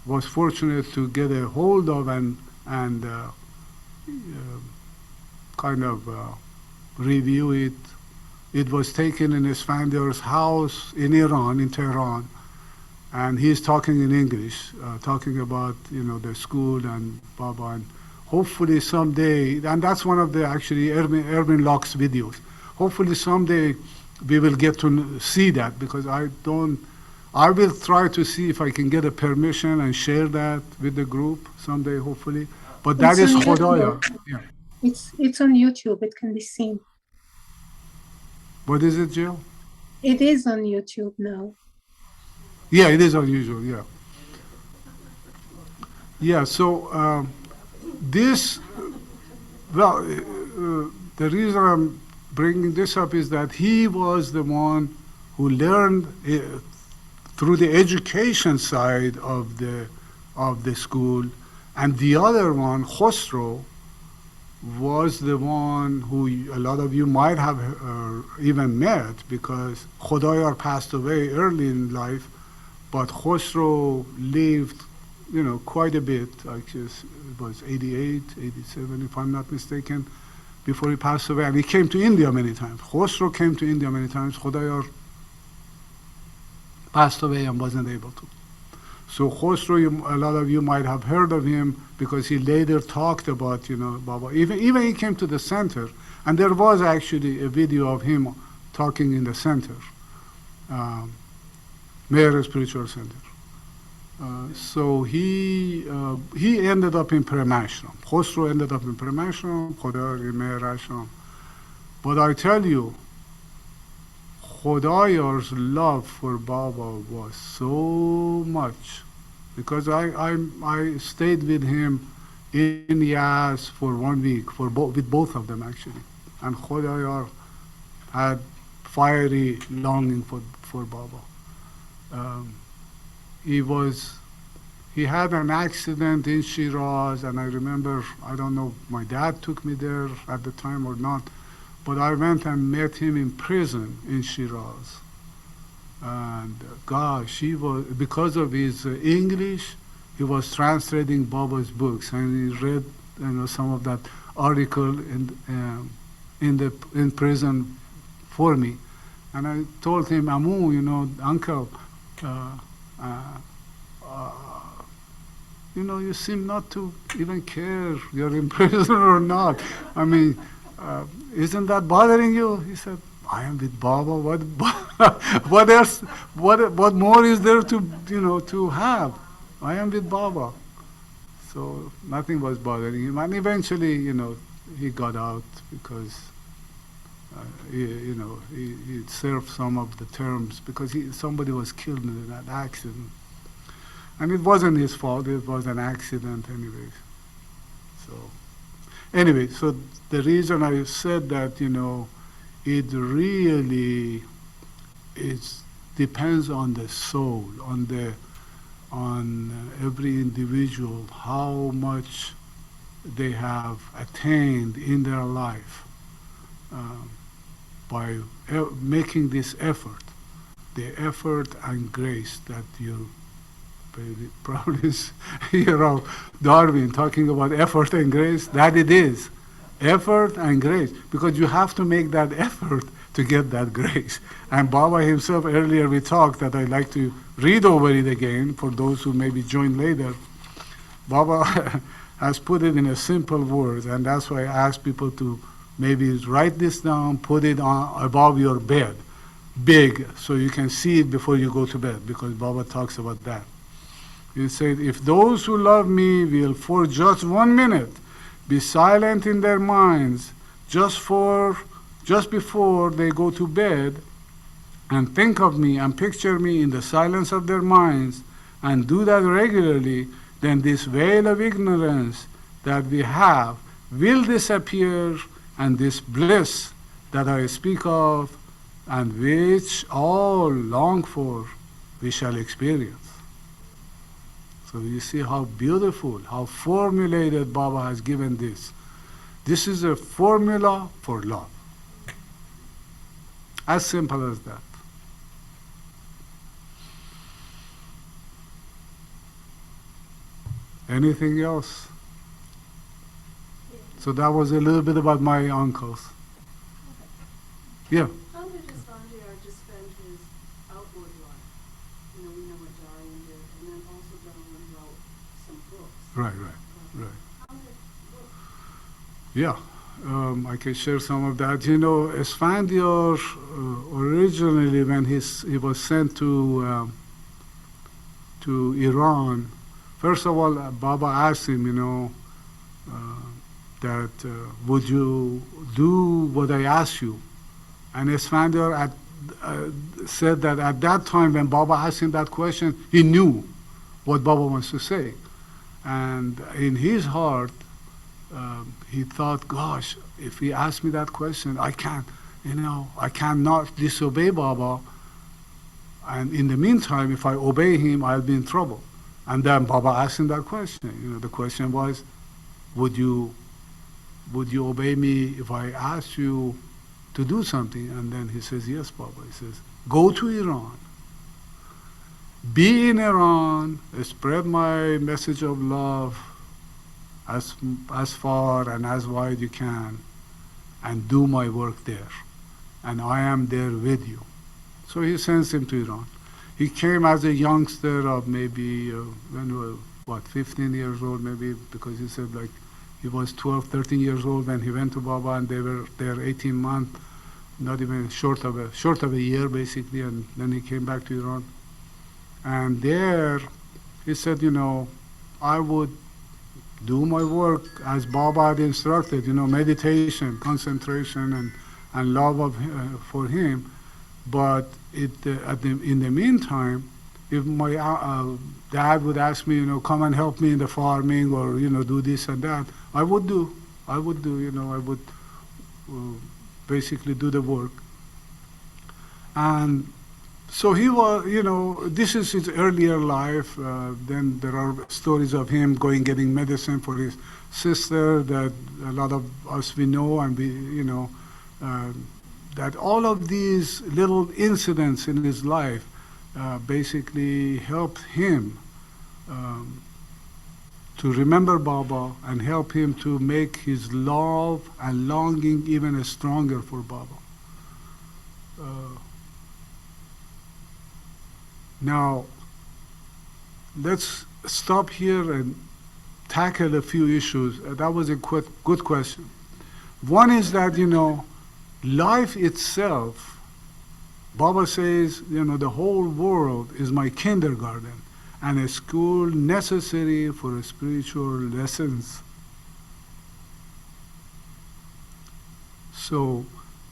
Speaker 2: was fortunate to get a hold of and kind of review it. It was taken in Esfandiar's house in Iran, in Tehran, and he's talking in English, talking about the school and Baba, and hopefully someday, and that's one of the actually Erwin Locke's videos. Hopefully someday we will get to see that, because I will try to see if I can get a permission and share that with the group someday, hopefully. But that is Khodaya. Yeah.
Speaker 6: It's on YouTube. It can be seen.
Speaker 2: What is it, Jill?
Speaker 6: It is on YouTube now.
Speaker 2: Yeah, it is unusual, yeah. Yeah, so this, well, the reason I'm bringing this up is that he was the one who learned through the education side of the school, and the other one, Khosrow, was the one who a lot of you might have even met, because Khodayar passed away early in life, but Khosrow lived, quite a bit. Like it was 88, 87, if I'm not mistaken, before he passed away. And he came to India many times. Khosrow came to India many times. Khodayar passed away and wasn't able to. So Khosrow, a lot of you might have heard of him because he later talked about, Baba. Even he came to the center, and there was actually a video of him talking in the center, Mayor Spiritual Center. So he ended up in Prem Ashram. Khosrow ended up in Prem Ashram, Khodayar in Mayor Ashram. But I tell you, Khodayar's love for Baba was so much, because I stayed with him in Yas for 1 week, with both of them actually, and Khodayar had fiery longing for Baba. He had an accident in Shiraz, and I remember, I don't know, my dad took me there at the time or not, but I went and met him in prison in Shiraz. And gosh, because of his English, he was translating Baba's books, and he read, some of that article in prison for me. And I told him, Amu, uncle, you seem not to even care you're in prison or not. I mean, isn't that bothering you? He said, I am with Baba. What else? What more is there to have? I am with Baba. So nothing was bothering him, and eventually, he got out because he served some of the terms, because somebody was killed in that accident, and it wasn't his fault. It was an accident anyway. So the reason I said that, it really depends on the soul, on every individual, how much they have attained in their life by making this effort, the effort and grace that you probably hear of Darwin talking about effort and grace, that it is. Effort and grace, because you have to make that effort to get that grace. And Baba himself, earlier we talked, that I'd like to read over it again for those who maybe join later. Baba has put it in a simple words, and that's why I ask people to maybe write this down, put it above your bed, big, so you can see it before you go to bed, because Baba talks about that. He said, if those who love me will for just 1 minute be silent in their minds just before they go to bed, and think of me and picture me in the silence of their minds, and do that regularly, then this veil of ignorance that we have will disappear, and this bliss that I speak of and which all long for, we shall experience. So you see how beautiful, how formulated Baba has given this. This is a formula for love. As simple as that. Anything else? So that was a little bit about my uncles. Yeah.
Speaker 7: How did Esfandiar just spend his outward life? We know what Darwin did, and then also Darwin wrote some books.
Speaker 2: Right.
Speaker 7: How did
Speaker 2: Yeah. I can share some of that. Esfandiar, originally when he was sent to Iran, first of all, Baba asked him, that would you do what I asked you? And Esfandiar said that at that time when Baba asked him that question, he knew what Baba wants to say. And in his heart, he thought, gosh, if he asked me that question, I cannot disobey Baba. And in the meantime, if I obey him, I'll be in trouble. And then Baba asked him that question. The question was, would you obey me if I asked you to do something? And then he says, yes, Baba. He says, go to Iran. Be in Iran, spread my message of love as far and as wide you can, and do my work there. And I am there with you. So he sends him to Iran. He came as a youngster of maybe, 15 years old maybe, because he said like he was 12, 13 years old when he went to Baba, and they were there 18 months, not even short of a year basically, and then he came back to Iran. And there he said, I would do my work as Baba had instructed, meditation, concentration, and love for him. But in the meantime, if my dad would ask me, come and help me in the farming, or do this and that, I would basically do the work. And so he was, this is his earlier life. Then there are stories of him getting medicine for his sister that a lot of us we know, and that all of these little incidents in his life basically helped him to remember Baba and help him to make his love and longing even stronger for Baba. Now, let's stop here and tackle a few issues. That was a good question. One is that, life itself, Baba says, the whole world is my kindergarten and a school necessary for spiritual lessons. So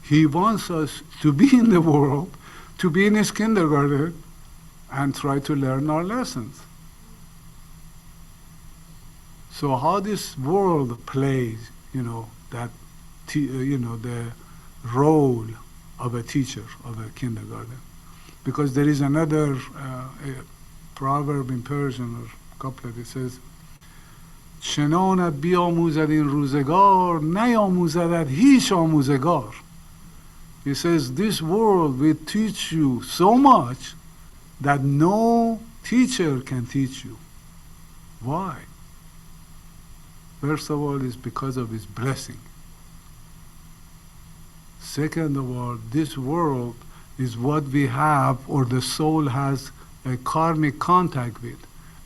Speaker 2: he wants us to be in the world, to be in his kindergarten, and try to learn our lessons. So how this world plays, the role of a teacher, of a kindergarten. Because there is another proverb in Persian, or couplet, it says, شنانت بیاموزد این روزگار نیاموزدت هیچ آموزگار. He says, this world will teach you so much that no teacher can teach you. Why? First of all, it's because of his blessing. Second of all, this world is what we have, or the soul has a karmic contact with,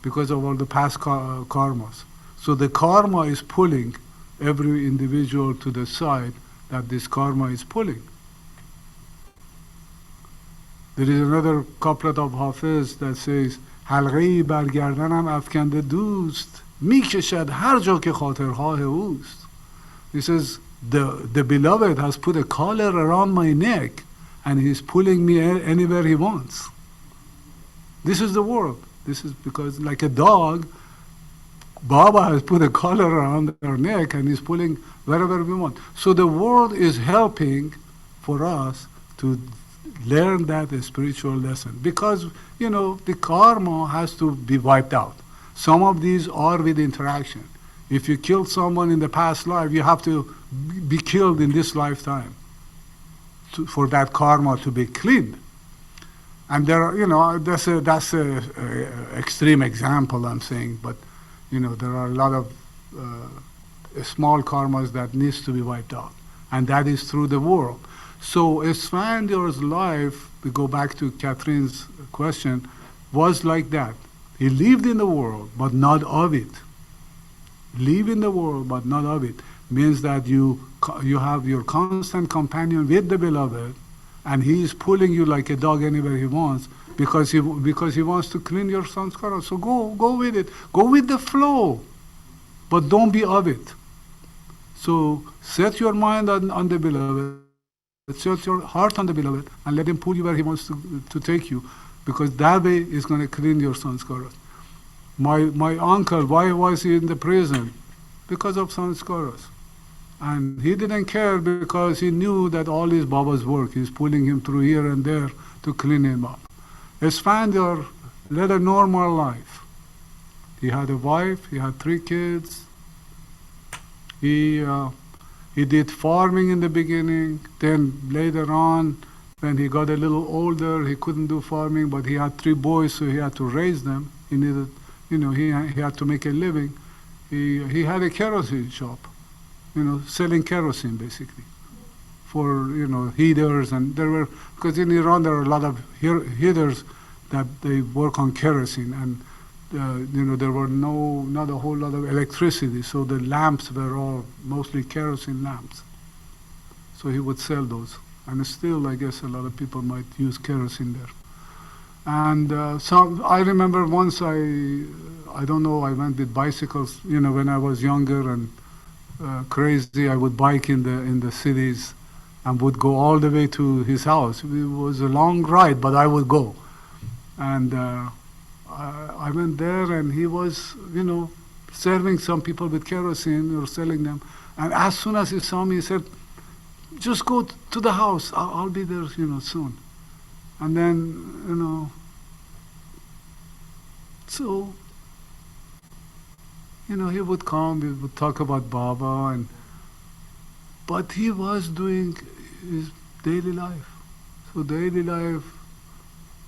Speaker 2: because of all the past karmas. So the karma is pulling every individual to the side that this karma is pulling. There is another couplet of Hafiz that says, حلقه‌ای بر گردنم افکنده دوست میکشد هر جا که خاطرخواه اوست. He says, the beloved has put a collar around my neck and he's pulling me anywhere he wants. This is the world. This is because, like a dog, Baba has put a collar around our neck and he's pulling wherever we want. So the world is helping for us to learn that spiritual lesson, because the karma has to be wiped out. Some of these are with interaction. If you killed someone in the past life, you have to be killed in this lifetime for that karma to be cleaned. And there are, that's a extreme example I'm saying, but there are a lot of small karmas that needs to be wiped out, and that is through the world. So Esfandiar's life, we go back to Catherine's question, was like that. He lived in the world, but not of it. Live in the world, but not of it, means that you have your constant companion with the beloved, and he is pulling you like a dog anywhere he wants, because he wants to clean your sanskara. So go with it. Go with the flow, but don't be of it. So set your mind on the beloved, set your heart on the beloved, and let him pull you where he wants to take you, because that way is going to clean your sanskaras. My uncle, why was he in the prison? Because of sanskaras. And he didn't care because he knew that all is Baba's work. He's pulling him through here and there to clean him up. Esfandiar led a normal life. He had a wife, he had 3 kids. He did farming in the beginning. Then later on, when he got a little older, he couldn't do farming, but he had 3 boys, so he had to raise them. He needed, he had to make a living. He had a kerosene shop, selling kerosene basically for, heaters, and there were, because in Iran there are a lot of heaters that they work on kerosene, and there were not a whole lot of electricity, so the lamps were all mostly kerosene lamps. So he would sell those, and still I guess a lot of people might use kerosene there. And I remember once I don't know, I went with bicycles, when I was younger and crazy. I would bike in the cities and would go all the way to his house. It was a long ride, but I would go. And I went there, and he was, serving some people with kerosene or selling them. And as soon as he saw me, he said, "Just go to the house. I'll be there, soon." And then, so, he would come, we would talk about Baba, but he was doing his daily life. So daily life,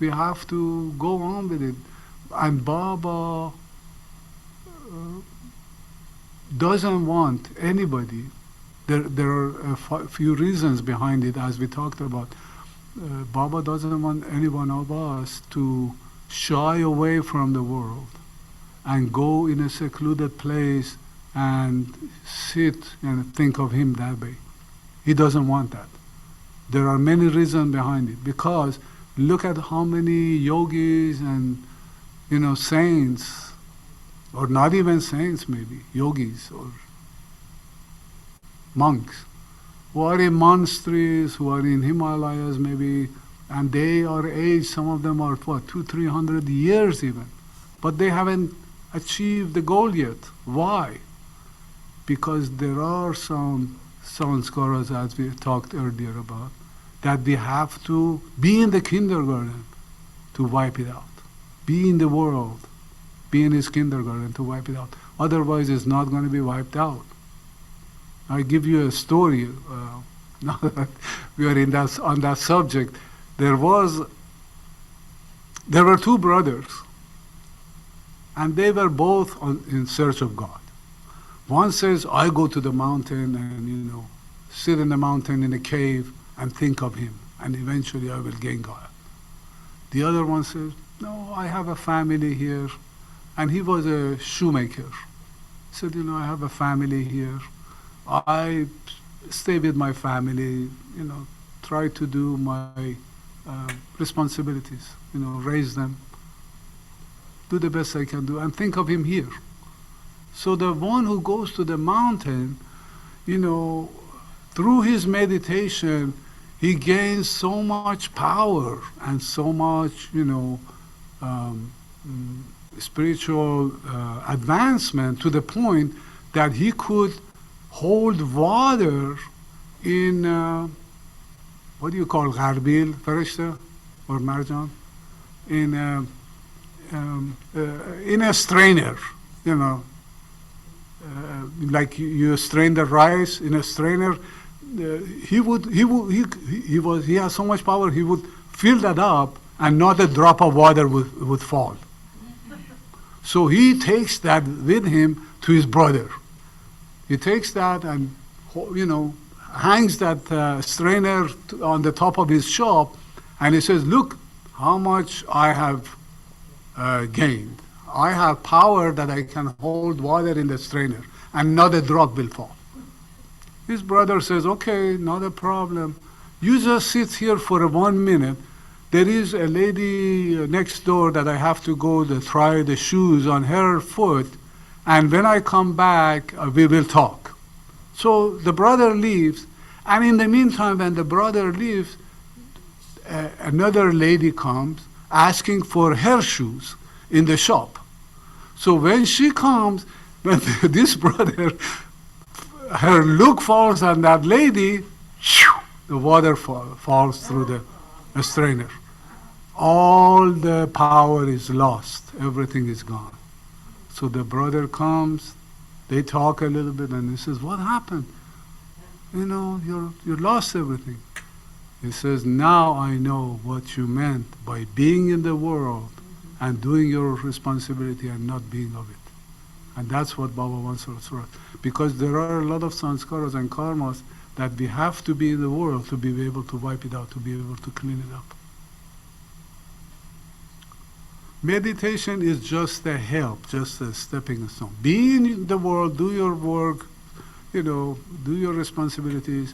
Speaker 2: we have to go on with it. And Baba doesn't want anybody. There are a few reasons behind it, as we talked about. Baba doesn't want any one of us to shy away from the world and go in a secluded place and sit and think of him that way. He doesn't want that. There are many reasons behind it, because look at how many yogis and saints, or not even saints maybe, yogis or monks, who are in monasteries, who are in Himalayas maybe, and they are aged, some of them are 200-300 years even, but they haven't achieved the goal yet. Why? Because there are some sanskaras, as we talked earlier about, that we have to be in the kindergarten to wipe it out. Be in the world, be in his kindergarten to wipe it out. Otherwise it's not going to be wiped out. I give you a story. Now that we are on that subject, there were 2 brothers, and they were both in search of God. One says, "I go to the mountain and sit in the mountain in a cave and think of him, and eventually I will gain God." The other one says, "No, I have a family here," and he was a shoemaker. He said, "I have a family here. I stay with my family, try to do my responsibilities, raise them, do the best I can do, and think of him here." So the one who goes to the mountain, through his meditation, he gains so much power and so much, spiritual advancement, to the point that he could hold water in, what do you call, gharbil, farishta, or marjan? In a strainer, like you strain the rice in a strainer. He has so much power, he would fill that up and not a drop of water would fall. So he takes that with him to his brother. He takes that and, hangs that strainer on the top of his shop, and he says, "Look how much I have gained. I have power that I can hold water in the strainer, and not a drop will fall." His brother says, "Okay, not a problem. You just sit here for 1 minute. There is a lady next door that I have to go to try the shoes on her foot, and when I come back, we will talk." So the brother leaves, and in the meantime, when the brother leaves, another lady comes asking for her shoes in the shop. So when she comes, when this brother, her look falls on that lady, the water falls through the strainer. All the power is lost. Everything is gone. So the brother comes, they talk a little bit, and he says, "What happened? You know, you lost everything." He says, "Now I know what you meant by being in the world and doing your responsibility and not being of it." And that's what Baba wants us to write. Because there are a lot of sanskaras and karmas that we have to be in the world to be able to wipe it out, to be able to clean it up. Meditation is just a help, just a stepping stone. Be in the world, do your work, do your responsibilities.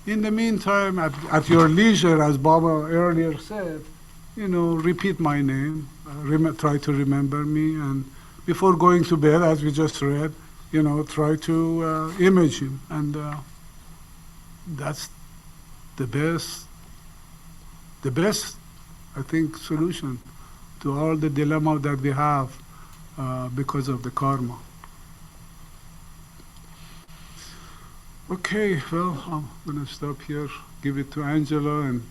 Speaker 2: In the meantime, at your leisure, as Baba earlier said, repeat my name, try to remember me, and before going to bed, as we just read, try to image him. And that's the best, I think, solution to all the dilemma that we have because of the karma. Okay, well, I'm going to stop here, give it to Angela and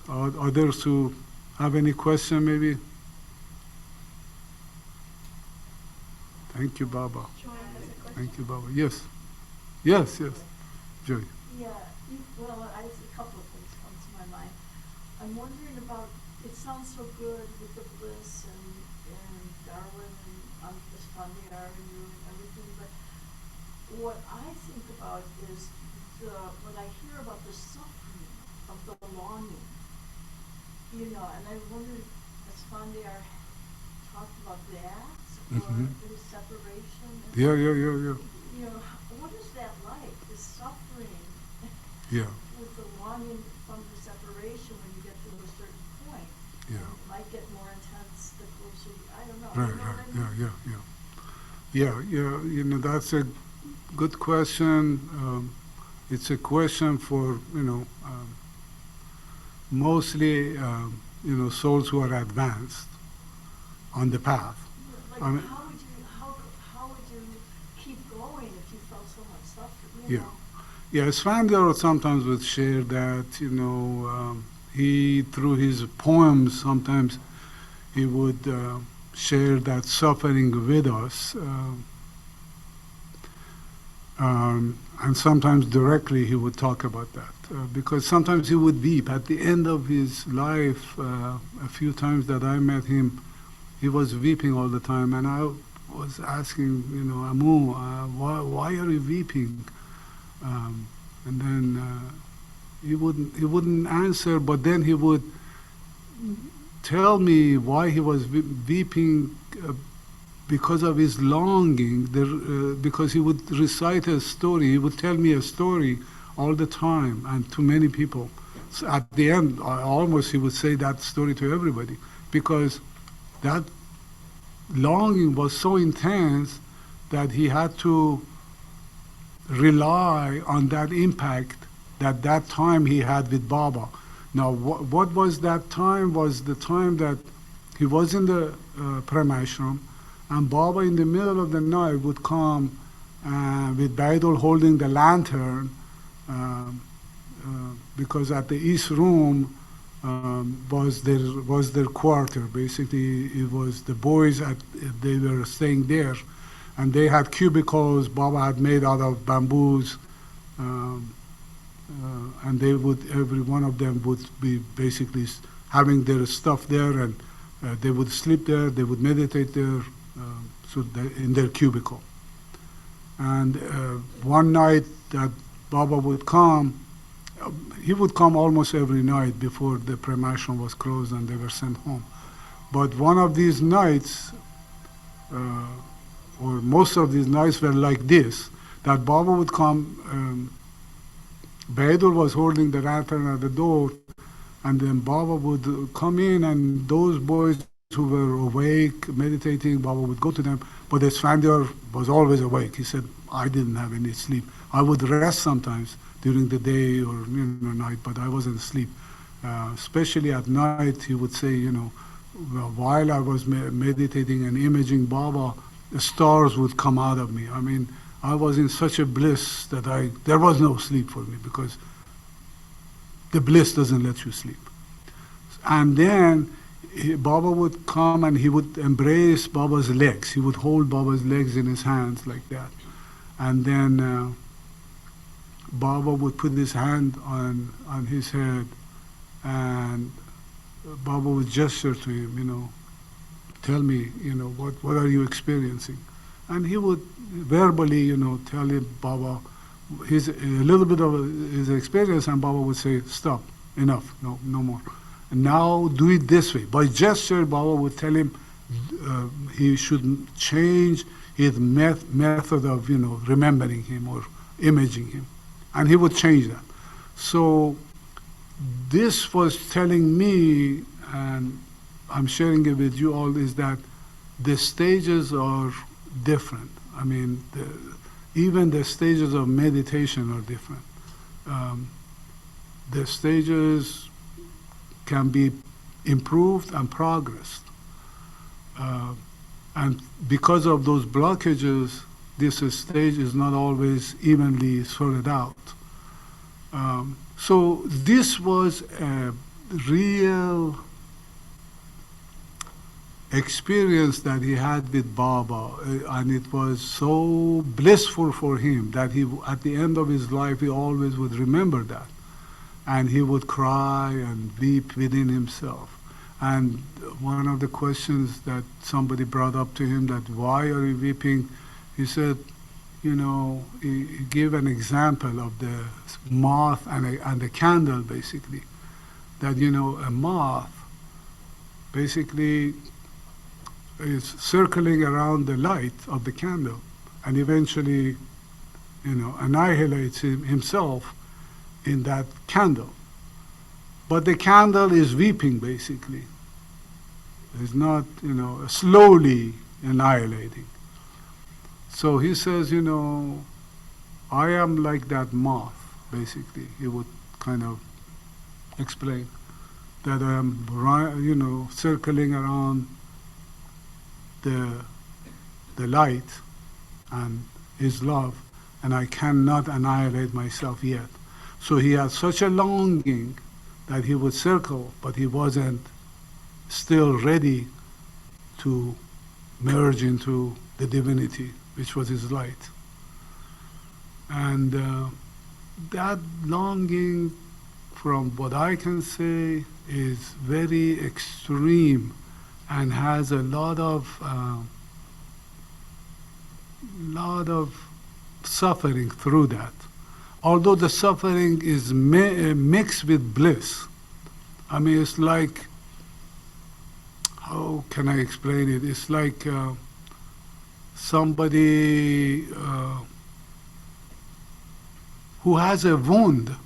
Speaker 2: others who have any question maybe. Thank you, Baba. Thank you, Baba. Yes. Yes, yes. Joy.
Speaker 5: Yeah, well, a couple of things come to my mind. I'm wondering about, it sounds so good with the bliss and Darwin and Esfandiar and you and everything, but what I think about is when I hear about the suffering of the longing, and I wonder if Esfandiar talked about that, or the separation.
Speaker 2: Yeah.
Speaker 5: What is that like, the suffering
Speaker 2: Yeah.
Speaker 5: with the longing from the separation when you get to a certain point?
Speaker 2: Yeah.
Speaker 5: It might get more intense the closer I don't know.
Speaker 2: Right,
Speaker 5: You know
Speaker 2: right.
Speaker 5: what I mean?
Speaker 2: Yeah. That's a good question. It's a question for, mostly, souls who are advanced on the path.
Speaker 5: Like,
Speaker 2: I mean-
Speaker 5: how would you keep going if you felt so much suffering?
Speaker 2: Yeah. Yeah, Esfandiar sometimes would share that, he, through his poems, sometimes he would share that suffering with us. And sometimes directly he would talk about that. Because sometimes he would weep. At the end of his life, a few times that I met him, he was weeping all the time. And I was asking, Amu, why are you weeping? And then he wouldn't answer, but then he would tell me why he was weeping because of his longing, because he would recite a story, he would tell me a story all the time, and to many people. So at the end, almost he would say that story to everybody, because that longing was so intense that he had to rely on that impact that time he had with Baba. Now, what was that time? Was the time that he was in the Premashram, and Baba in the middle of the night would come with Baidul holding the lantern, because at the east room was their quarter. Basically, it was the boys they were staying there, and they had cubicles Baba had made out of bamboos, and they would, every one of them would be basically having their stuff there, and they would sleep there, they would meditate there, in their cubicle. And one night that Baba would come, he would come almost every night before the Premashram was closed and they were sent home. But one of these nights, or most of these nights were like this, that Baba would come, Baidul was holding the lantern at the door, and then Baba would come in, and those boys who were awake, meditating, Baba would go to them, but Esfandiar was always awake. He said, I didn't have any sleep. I would rest sometimes during the day or night, but I wasn't asleep. Especially at night, he would say, while I was meditating and imaging Baba, the stars would come out of me. I mean, I was in such a bliss that there was no sleep for me, because the bliss doesn't let you sleep. And then Baba would come and he would embrace Baba's legs. He would hold Baba's legs in his hands like that. And then Baba would put his hand on his head, and Baba would gesture to him, tell me, what are you experiencing? And he would verbally, tell him, Baba, a little bit of his experience, and Baba would say, stop, enough, no more. And now do it this way. By gesture, Baba would tell him he should change his method of, remembering him or imaging him. And he would change that. So this was telling me, and I'm sharing it with you all, is that the stages are different. I mean, even the stages of meditation are different. The stages can be improved and progressed. And because of those blockages, this stage is not always evenly sorted out. So this was a real experience that he had with Baba, and it was so blissful for him that he, at the end of his life, he always would remember that. And he would cry and weep within himself. And one of the questions that somebody brought up to him, that why are you weeping? He said, he gave an example of the moth and the candle, basically. That, a moth basically is circling around the light of the candle and eventually, annihilates himself in that candle. But the candle is weeping, basically. It's not, slowly annihilating. So he says, I am like that moth, basically. He would kind of explain that I am, circling around the light and his love, and I cannot annihilate myself yet. So he had such a longing that he would circle, but he wasn't still ready to merge into the divinity, which was his light. And that longing, from what I can say, is very extreme and has a lot of suffering through that. Although the suffering is mixed with bliss. I mean, it's like, how can I explain it? It's like somebody who has a wound,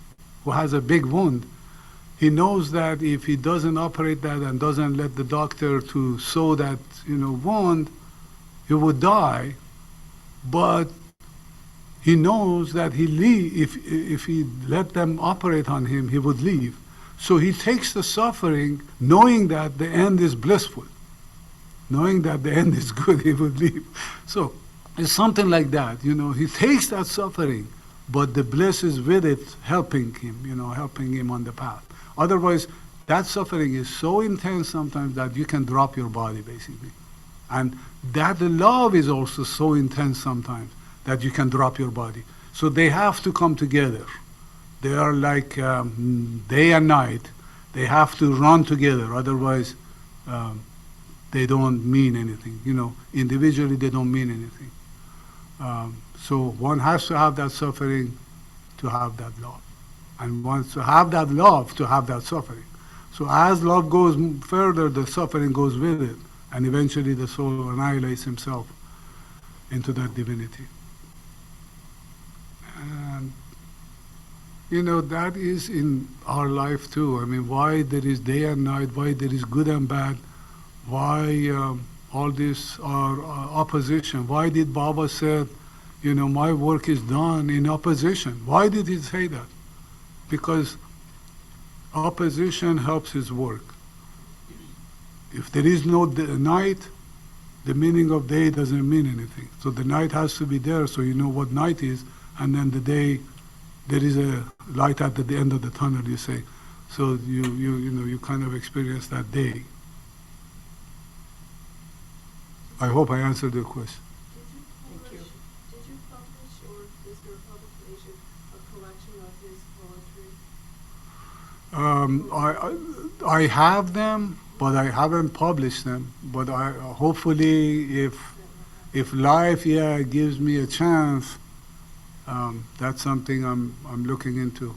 Speaker 2: who has a big wound. He knows that if he doesn't operate that and doesn't let the doctor to sew that, wound, he would die. But he knows that if he let them operate on him, he would leave. So he takes the suffering, knowing that the end is blissful, knowing that the end is good, he would leave. So it's something like that, he takes that suffering, but the bliss is with it, helping him on the path. Otherwise, that suffering is so intense sometimes that you can drop your body, basically. And that love is also so intense sometimes that you can drop your body. So they have to come together. They are like day and night. They have to run together, otherwise they don't mean anything. Individually they don't mean anything. So one has to have that suffering to have that love. And wants to have that love to have that suffering. So as love goes further, the suffering goes with it. And eventually the soul annihilates himself into that divinity. And that is in our life too. I mean, why there is day and night, why there is good and bad, why all this are opposition? Why did Baba said, my work is done in opposition? Why did he say that? Because opposition helps his work. If there is no night, the meaning of day doesn't mean anything. So the night has to be there so you know what night is, and then the day, there is a light at the end of the tunnel, you say. So you kind of experience that day. I hope I answered your question.
Speaker 7: Did you publish, or is there a publication, a collection of his poetry?
Speaker 2: I have them, but I haven't published them. But I hopefully, if life gives me a chance, that's something I'm looking into.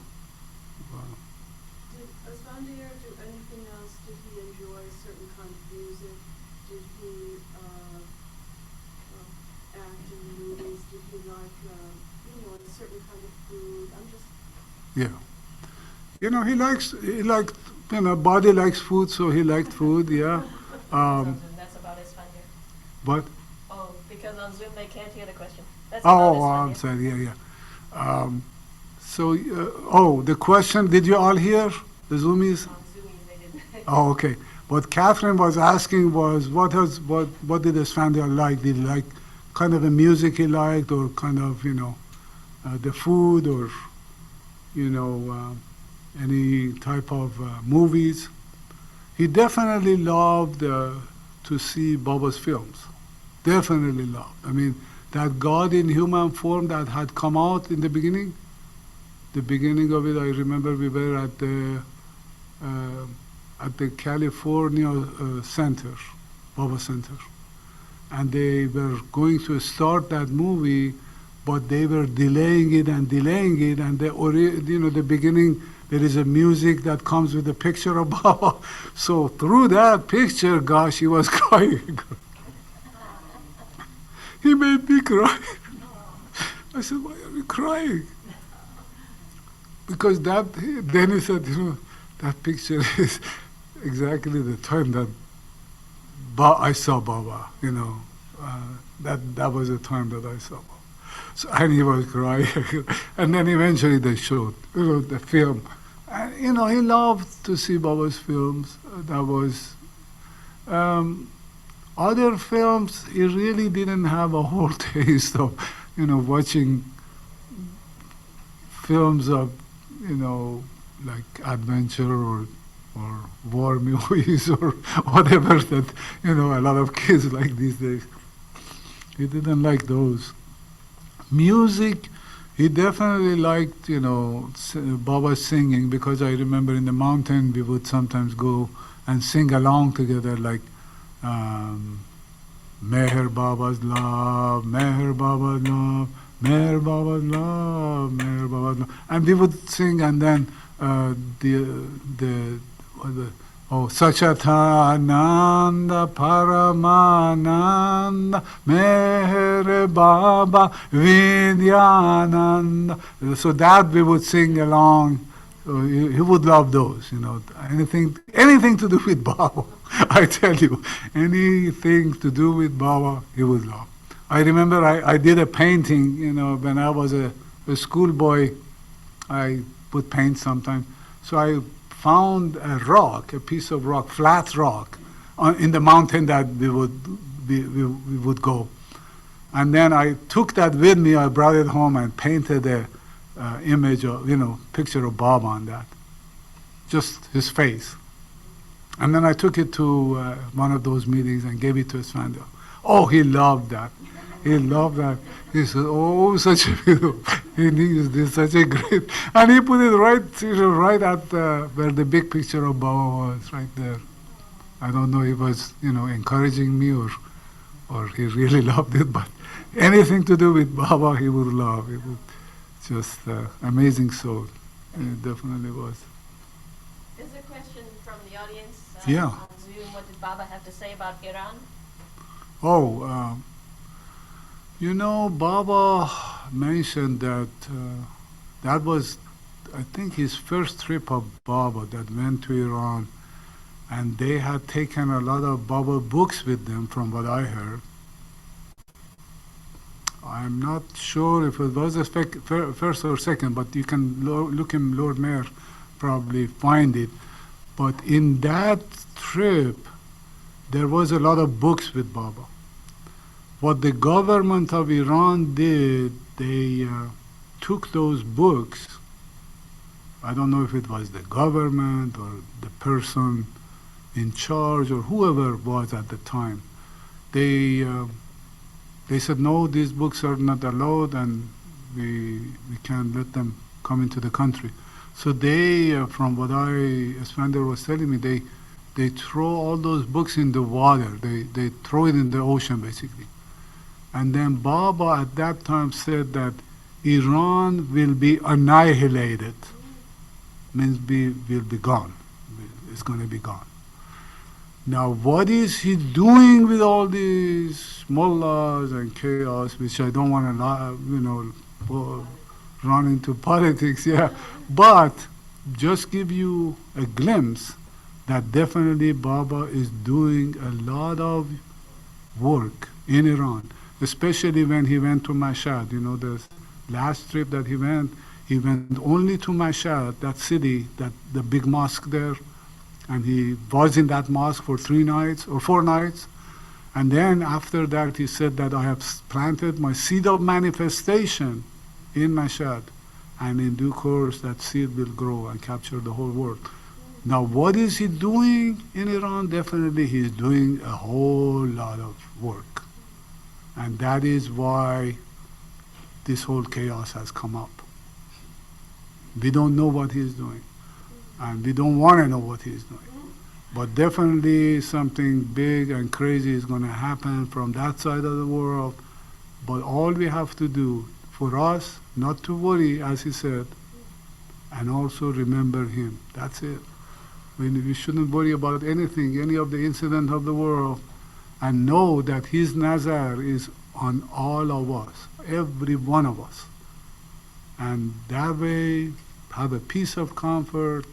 Speaker 7: Did Esfandiar do anything else? Did he enjoy a certain kind of music? Did he act in movies? Did he like, a certain kind of food? I'm just...
Speaker 2: Yeah. He liked, body likes food, so he liked food, yeah.
Speaker 1: That's about Esfandiar.
Speaker 2: But,
Speaker 1: Oh, because on Zoom they can't hear the question. That's
Speaker 2: oh,
Speaker 1: about
Speaker 2: I'm
Speaker 1: Esfandiar.
Speaker 2: sorry, yeah. The question, did you all hear the Zoomies?
Speaker 1: On Zoomies they didn't.
Speaker 2: Oh, okay. What Catherine was asking was, what did Esfandiar like? Did he like kind of the music he liked, or kind of, the food, or, any type of movies? He definitely loved to see Baba's films. Definitely loved. I mean, that God in human form that had come out in the beginning of it, I remember we were at the California Center, Baba Center, and they were going to start that movie, but they were delaying it, and the beginning, there is a music that comes with a picture of Baba. So through that picture, gosh, he was crying. He made me cry. I said, why are you crying? Because then he said, that picture is exactly the time that I saw Baba, that was the time that I saw Baba. So, and he was crying. And then eventually they showed, the film. And, he loved to see Baba's films. That was, other films, he really didn't have a whole taste of, watching films of, like adventure or war movies or whatever that, a lot of kids like these days. He didn't like those. Music, he definitely liked, Baba singing, because I remember in the mountain we would sometimes go and sing along together, like Meher Baba's love, Meher Baba's love, Meher Baba's love, Meher Baba's love. And we would sing, and then Sachatananda Paramananda Meher Baba Vidyananda. So that we would sing along. So he would love those, anything to do with Baba. I tell you, anything to do with Baba, he would love. I remember I did a painting, when I was a schoolboy. I would paint sometimes. So I found a piece of rock, flat rock, in the mountain that we would go. And then I took that with me, I brought it home and painted a image of, picture of Baba on that. Just his face. And then I took it to one of those meetings and gave it to Esfandiar. Oh, he loved that. He loved that. He said, oh, such a beautiful, he needs this, such a great, and he put it right at where the big picture of Baba was, right there. I don't know if he was, encouraging me or he really loved it, but anything to do with Baba, he would love. He would just amazing soul. It definitely was.
Speaker 1: Is there a question from the audience
Speaker 2: Yeah.
Speaker 1: on Zoom? What did Baba have to say about Iran?
Speaker 2: Oh, Baba mentioned that that was, I think, his first trip of Baba that went to Iran. and they had taken a lot of Baba books with them, from what I heard. I'm not sure if it was a first or second, but you can look in Lord Mayor, probably find it. But in that trip, there was a lot of books with Baba. What the government of Iran did, they took those books. I don't know if it was the government or the person in charge or whoever was at the time. They said, no, these books are not allowed, and we can't let them come into the country. So they, from what Esfandiar was telling me, they throw all those books in the water. They throw it in the ocean, basically. And then Baba at that time said that Iran will be annihilated. Means will be gone. It's going to be gone. Now, what is he doing with all these mullahs and chaos, which I don't want to, run into politics, yeah. But just give you a glimpse that definitely Baba is doing a lot of work in Iran, especially when he went to Mashhad. The last trip that he went only to Mashhad, that city, the big mosque there, and he was in that mosque for 3 nights or 4 nights. And then after that, he said that I have planted my seed of manifestation in Mashhad, and in due course that seed will grow and capture the whole world. Now, what is he doing in Iran? Definitely he's doing a whole lot of work. And that is why this whole chaos has come up. We don't know what he's doing, and we don't want to know what he's doing. But definitely something big and crazy is going to happen from that side of the world. But all we have to do for us, not to worry, as he said, and also remember him. That's it. We shouldn't worry about anything, any of the incident of the world, and know that his nazar is on all of us, every one of us. And that way, have a piece of comfort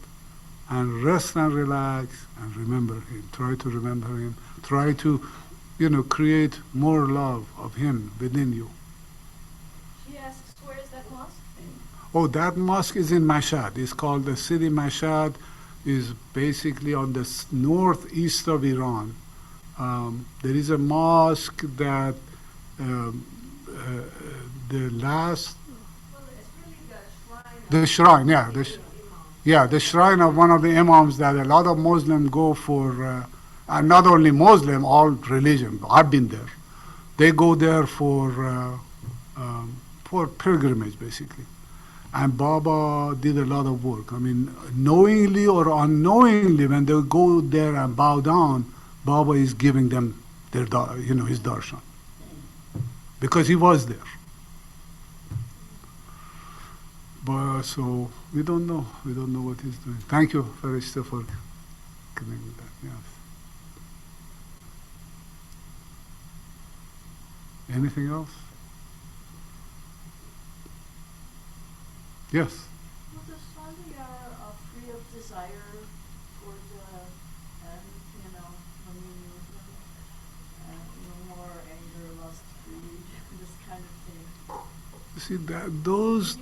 Speaker 2: and rest and relax and remember him. Try to remember him. Try to, create more love of him within you.
Speaker 5: She asks, where is that mosque?
Speaker 2: Oh, that mosque is in Mashhad. It's called the city Mashhad. Is basically on the northeast of Iran. There is a mosque that the last the shrine, the shrine of one of the imams that a lot of Muslims go for, and not only Muslim, all religion. I've been there. They go there for pilgrimage, basically. And Baba did a lot of work. I mean, knowingly or unknowingly, when they go there and bow down, Baba is giving them their, his darshan, because he was there. But so we don't know what he's doing. Thank you, Farshid, for coming with that. Yes. Anything else? Yes.
Speaker 5: Was Esfandiar free of desire for the, more anger, lust, greed, this kind of thing?
Speaker 2: You see, those.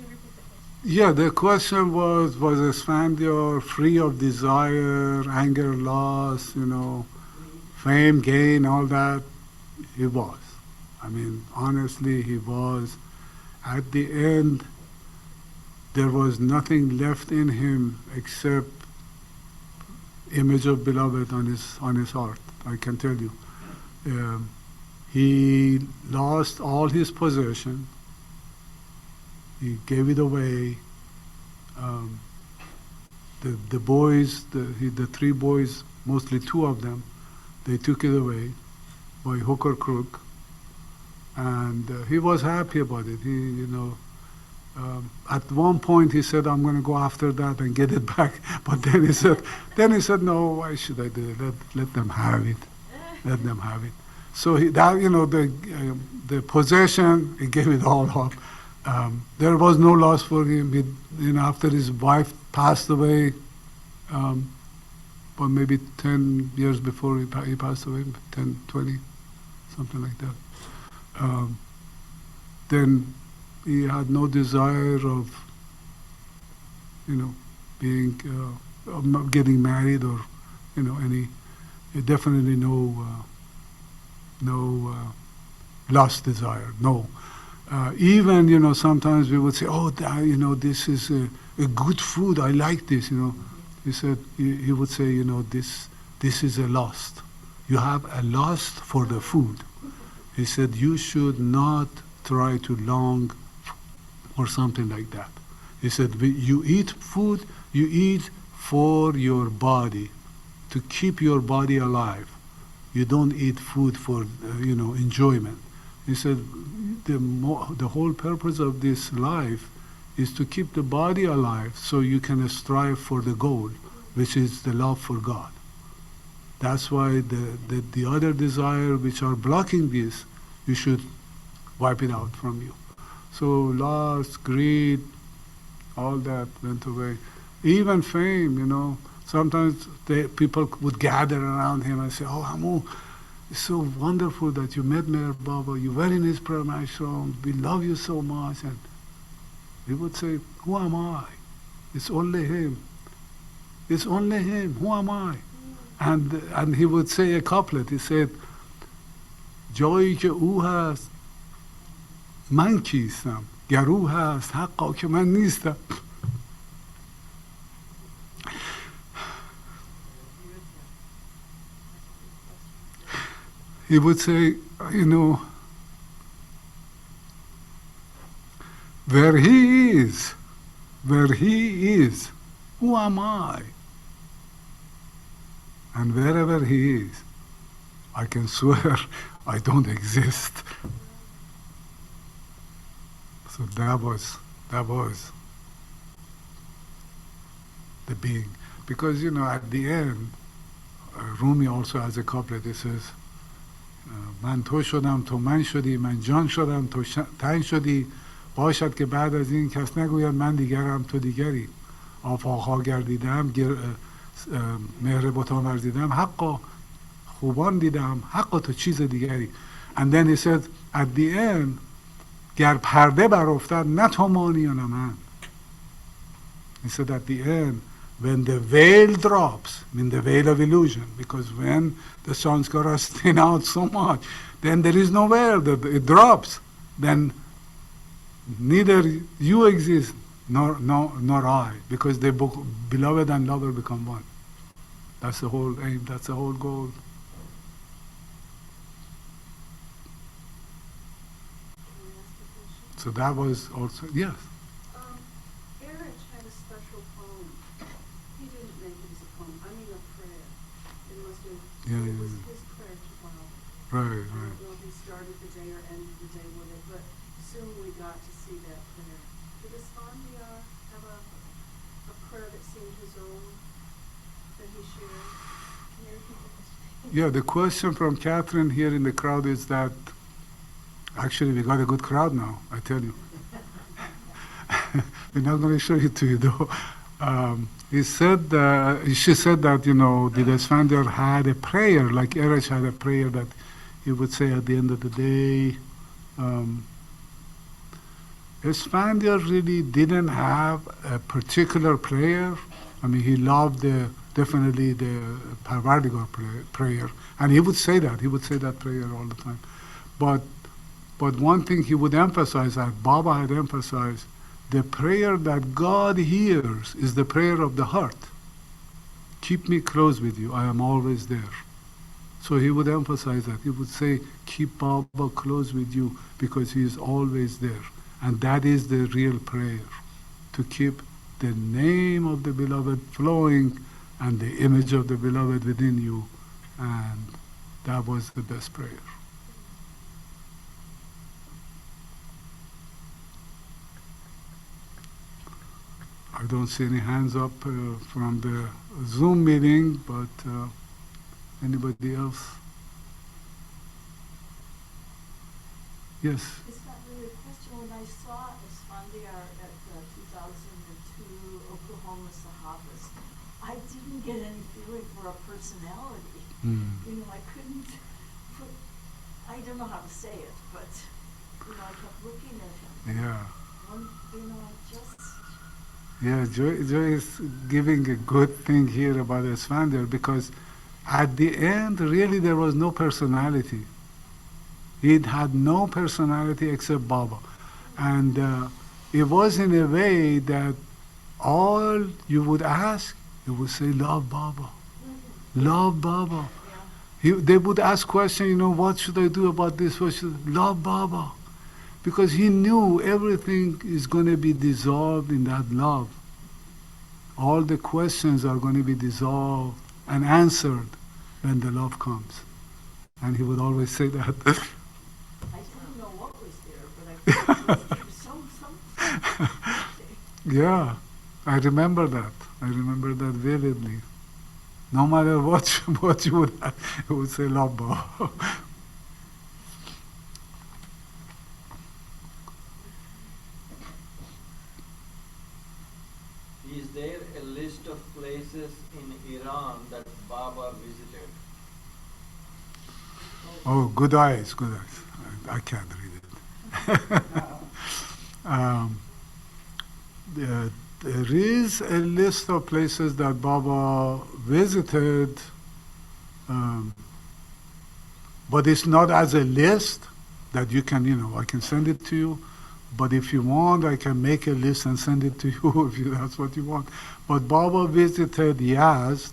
Speaker 2: Yeah, the question was Esfandiar free of desire, anger, loss, fame, gain, all that? He was. I mean, honestly, he was. At the end, there was nothing left in him except image of beloved on his heart. I can tell you. He lost all his possession. He gave it away. The boys, the 3 boys, mostly 2 of them, they took it away by hook or crook, and he was happy about it. At one point he said, "I'm going to go after that and get it back." But then he said, "No, why should I do it? Let them have it. Let them have it." So the possession, he gave it all up. There was no loss for him. After his wife passed away, but maybe 10 years before he passed away, 10, 20, something like that. Then he had no desire of, being, getting married or, any, definitely no lust desire, no. Even, sometimes we would say, oh, this is a good food, I like this, He said, he would say, this is a lust. You have a lust for the food. He said, you should not try to long for something like that. He said, you eat food, you eat for your body, to keep your body alive. You don't eat food for, enjoyment. He said, the whole purpose of this life is to keep the body alive so you can strive for the goal, which is the love for God. That's why the other desire which are blocking this, you should wipe it out from you. So lust, greed, all that went away. Even fame, sometimes people would gather around him and say, oh, Hamu, it's so wonderful that you met Meher Baba, you were in his prayer ashram, we love you so much. And he would say, who am I? It's only him. It's only him. Who am I? And he would say a couplet. He said, جایی که او هست من کیستم گر او هست حقا که من نیستم. He would say, where he is, who am I? And wherever he is, I can swear I don't exist. So that was the being. Because, at the end, Rumi also has a couplet that says, من تو شدم تو من شدی من جان شدم تو تن شدی باشد که بعد از این کس نگوید من دیگرم تو دیگری آفاقها گردیدم مهر بتان ورزیدم حقا خوبان دیدم حقا تو چیز دیگری. And then he said at the end گر پرده برافتد نه تو مانی و نه من. He said at the end when the veil drops, the veil of illusion, because when the sun's got us thin out so much, then there is nowhere that it drops. Then neither you exist nor I, because the beloved and lover become one. That's the whole aim. That's the whole goal. So that was also yes.
Speaker 7: Erich had a special poem. He didn't make it as a poem. I mean a prayer. It must have.
Speaker 2: Yeah,
Speaker 7: it was
Speaker 2: yeah.
Speaker 7: his prayer to Bob.
Speaker 2: Right,
Speaker 7: I
Speaker 2: right.
Speaker 7: don't know if he started the day or ended the day with it, but soon we got to see that prayer. Did Esfandiar have a prayer that seemed his own that he shared? Can you repeat the question?
Speaker 2: Yeah, the question from Catherine here in the crowd is that actually we got a good crowd now, I tell you. We're not going to show it to you though. She said that, did Esfandiar had a prayer, like Erich had a prayer that he would say at the end of the day. Esfandiar really didn't have a particular prayer. I mean, he loved definitely the Parvardigar prayer, and he would say that prayer all the time. But one thing he would emphasize, that Baba had emphasized, the prayer that God hears is the prayer of the heart. Keep me close with you, I am always there. So he would emphasize that. He would say, keep Baba close with you because he is always there. And that is the real prayer, to keep the name of the beloved flowing and the image of the beloved within you. And that was the best prayer. I don't see any hands up from the Zoom meeting, but anybody else? Yes.
Speaker 5: It's not really a question. When I saw Esfandiar at the 2002 Oklahoma Sahavas, I I didn't get any feeling for a personality.
Speaker 2: Mm.
Speaker 5: You know, I couldn't put, I don't know how to say it, but, you know, I kept looking at him.
Speaker 2: Yeah.
Speaker 5: You know, just,
Speaker 2: Yeah, Joy is giving a good thing here about Esfandiar, because at the end, really, there was no personality. He had no personality except Baba. And it was in a way that all you would ask, you would say, love Baba. Love Baba. They would ask questions, you know, what should I do about this? What should love Baba. Because he knew everything is going to be dissolved in that love. All the questions are going to be dissolved and answered when the love comes. And he would always say that.
Speaker 5: I didn't know what was there, but I thought there was something.
Speaker 2: Yeah, I remember that. I remember that vividly. No matter what you would have, you would say love Baba.
Speaker 3: Is there a list of places in Iran that Baba visited?
Speaker 2: Oh, good eyes, good eyes. I can't read it. There is a list of places that Baba visited, but it's not as a list that you can, I can send it to you. But if you want, I can make a list and send it to you if that's what you want. But Baba visited Yazd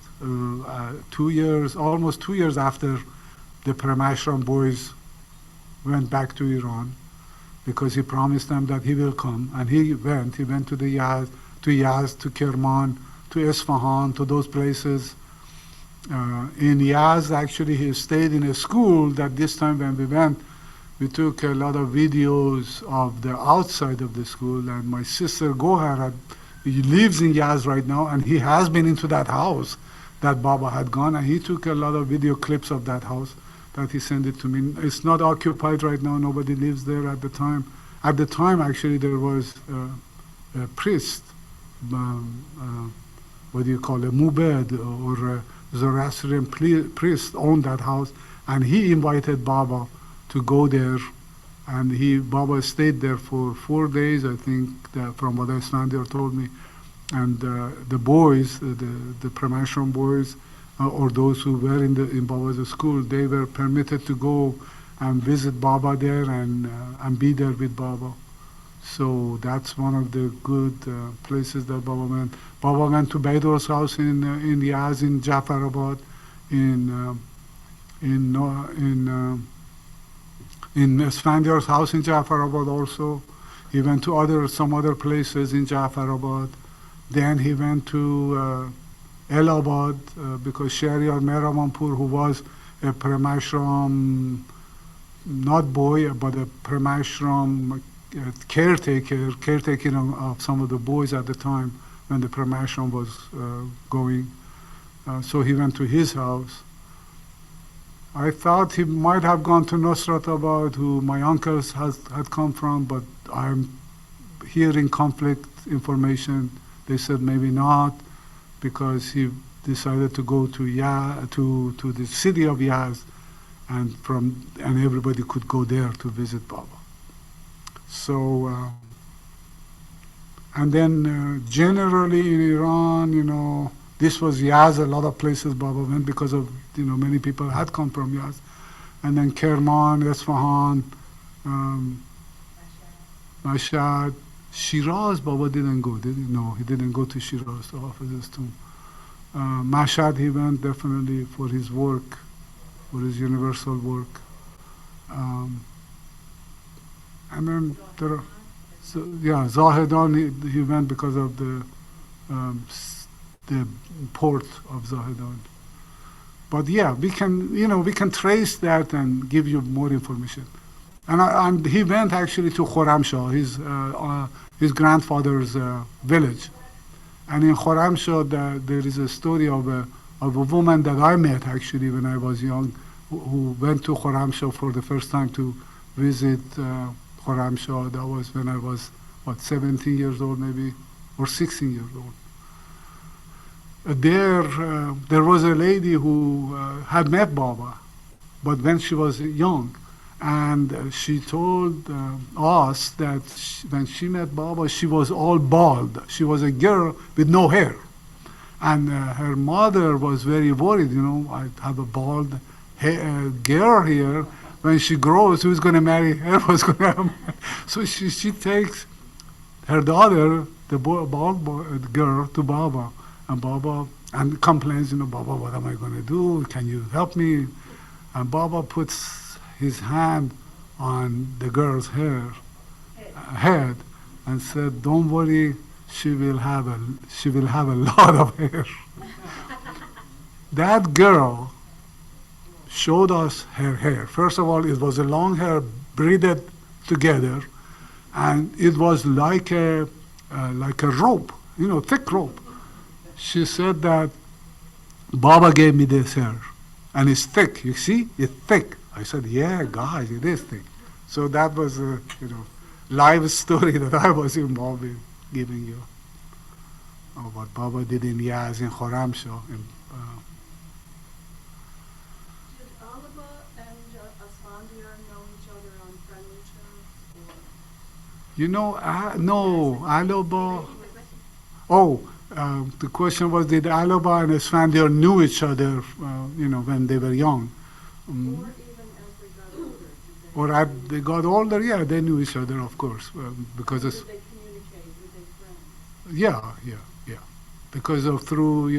Speaker 2: almost 2 years after the Premashram boys went back to Iran, because he promised them that he will come. And he went to the Yazd, to Kerman, to Isfahan, to those places. In Yazd, actually, he stayed in a school that this time when we went, we took a lot of videos of the outside of the school, and my sister Gohar he lives in Yazd right now, and he has been into that house that Baba had gone, and he took a lot of video clips of that house that he sent it to me. It's not occupied right now, nobody lives there at the time. At the time, actually, there was a priest, what do you call it, Mubed, or a Zoroastrian priest owned that house, and he invited Baba to go there, and Baba stayed there for 4 days, I think, from what Esfandiar told me. And the boys, the Premashram boys, or those who were in Baba's school, they were permitted to go and visit Baba there and be there with Baba. So that's one of the good places that Baba went. Baba went to Baidur's house in Yazd, in Jafarabad, in Esfandiar's house in Jafarabad also. He went to some other places in Jafarabad. Then he went to Allahabad, because Shahryar Mehramanpur, who was a Premashram, not boy, but a Premashram caretaking of some of the boys at the time when the Premashram was going. So he went to his house. I thought he might have gone to Nusratabad, who my uncles had come from, but I'm hearing conflict information. They said maybe not, because he decided to go to the city of Yazd, and everybody could go there to visit Baba. So, and then generally in Iran, this was Yazd. A lot of places Baba went because of, many people had come from Yazd. And then Kerman, Isfahan, Mashhad, Shiraz, Baba didn't go, did he? No, he didn't go to Shiraz, to Hafiz's tomb. Mashhad, he went definitely for his work, for his universal work. And then Zahedan, he went because of the port of Zahedan. But yeah, we can trace that and give you more information. And he went actually to Khorramshahr, his grandfather's village. And in Khorramshahr, there is a story of a woman that I met actually when I was young, who went to Khorramshahr for the first time to visit Khorramshahr. That was when I was, 17 years old maybe, or 16 years old. there was a lady who had met Baba, but when she was young, and she told us that when she met Baba, she was all bald. She was a girl with no hair. And her mother was very worried, I have a bald girl here. When she grows, who's going to marry her? What's going to happen? So she takes her daughter, the bald girl, to Baba. And Baba complains, Baba, what am I going to do? Can you help me? And Baba puts his hand on the girl's head and said, don't worry, she will have a lot of hair. That girl showed us her hair. First of all, it was a long hair braided together, and it was like a rope, thick rope. She said that Baba gave me this hair, and it's thick. You see, it's thick. I said, yeah, guys, it is thick. So that was a live story that I was involved in giving you. What Baba did in Yaz, in Khorramshahr.
Speaker 7: Did Alaba and Esfandiar know each other on friendly terms?
Speaker 2: No, Alaba. The question was, did Alaba and Esfandiar knew each other, when they were young?
Speaker 7: Or even as they got older?
Speaker 2: Or as they got older, yeah, they knew each other, of course, because
Speaker 7: Did
Speaker 2: it's,
Speaker 7: they communicate? Were they friends?
Speaker 2: yeah, because of through,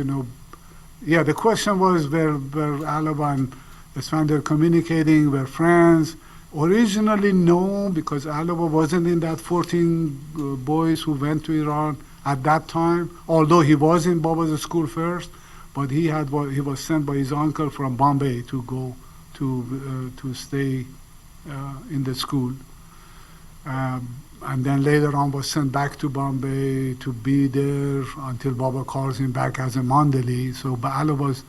Speaker 2: the question was were Alaba and Esfandiar communicating, were friends. Originally, no, because Alaba wasn't in that 14 boys who went to Iran at that time, although he was in Baba's school first, but he was sent by his uncle from Bombay to go to stay in the school. And then later on was sent back to Bombay to be there until Baba calls him back as a Mandali. So Alaba's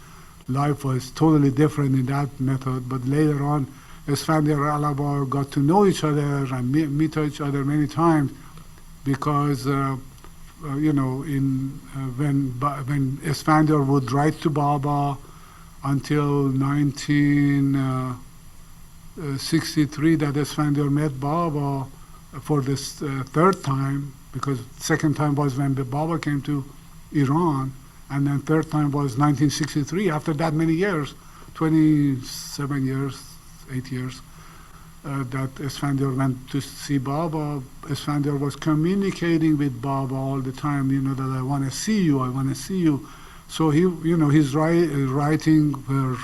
Speaker 2: life was totally different in that method. But later on, Esfandiar and Alaba got to know each other and meet each other many times because, when Esfandiar would write to Baba until 1963 that Esfandiar met Baba for this third time, because second time was when the Baba came to Iran, and then third time was 1963. After that many years, 27 years, 8 years, that Esfandiar went to see Baba. Esfandiar was communicating with Baba all the time, that I want to see you, I want to see you. So his writing were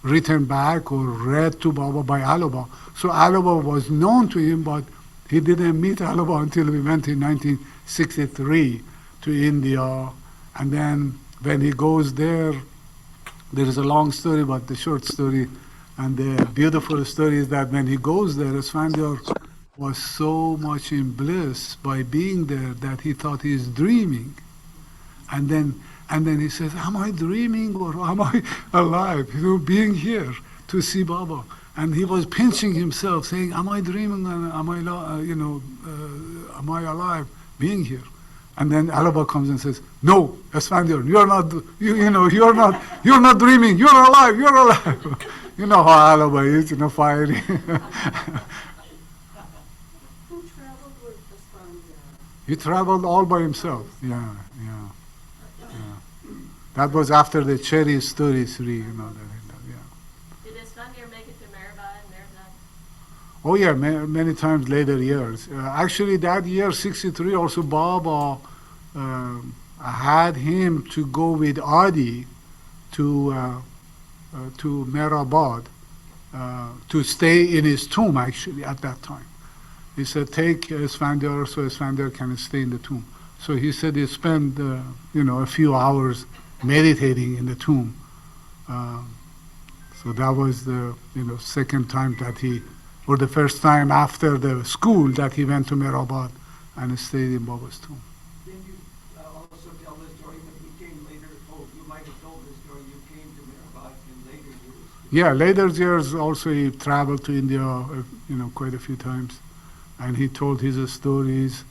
Speaker 2: written back or read to Baba by Alaba. So Alaba was known to him, but he didn't meet Alaba until we went in 1963 to India. And then when he goes there is a long story, but the short story and the beautiful story is that when he goes there, Esfandiar was so much in bliss by being there that he thought he's dreaming. And then he says, am I dreaming or am I alive? Being here to see Baba. And he was pinching himself, saying, am I dreaming? Am I alive being here? And then Alaba comes and says, no, Esfandiar, you're not dreaming, you're alive. You know how Alaba is, fiery.
Speaker 7: Who traveled with Esfandiar?
Speaker 2: He traveled all by himself. Yeah. That was after the Cherry Story 3,
Speaker 1: Did Esfandiar make it to Mehrabad and Mehrabad?
Speaker 2: Oh yeah, many times later years. Actually, that year, 63, also Baba had him to go with Adi to Mehrabad to stay in his tomb, actually, at that time. He said, take Esfandiar so Esfandiar can stay in the tomb. So he said he spent, a few hours meditating in the tomb. So that was the, second time that or the first time after the school that he went to Mehrabad and stayed in Baba's tomb.
Speaker 3: Then you also tell the story that you came later, you might have told the story, you came to Mehrabad in later years.
Speaker 2: Yeah, later years also he traveled to India, quite a few times, and he told his stories.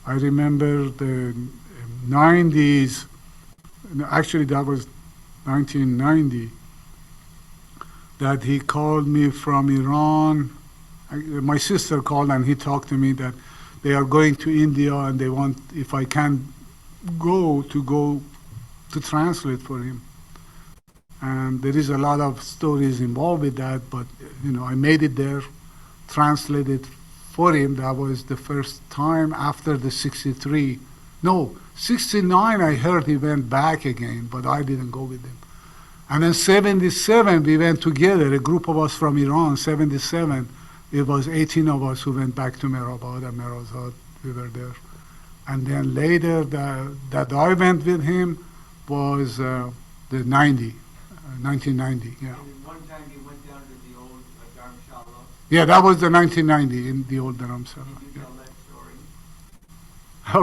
Speaker 2: I remember the 90s, no, actually that was 1990, that he called me from Iran. My sister called and he talked to me that they are going to India and they want, if I can go to translate for him. And there is a lot of stories involved with that, but I made it there, translated for him. That was the first time after the 63. No, 69 I heard he went back again, but I didn't go with him. And then 77 we went together, a group of us from Iran, 77. It was 18 of us who went back to Mehrabad and Merazad. We were there. And then later that I went with him was the 1990, yeah.
Speaker 3: And one time you went down to the old Dharamshala.
Speaker 2: Yeah, that was the 1990 in the old Dharamshala.
Speaker 3: Can you tell that story?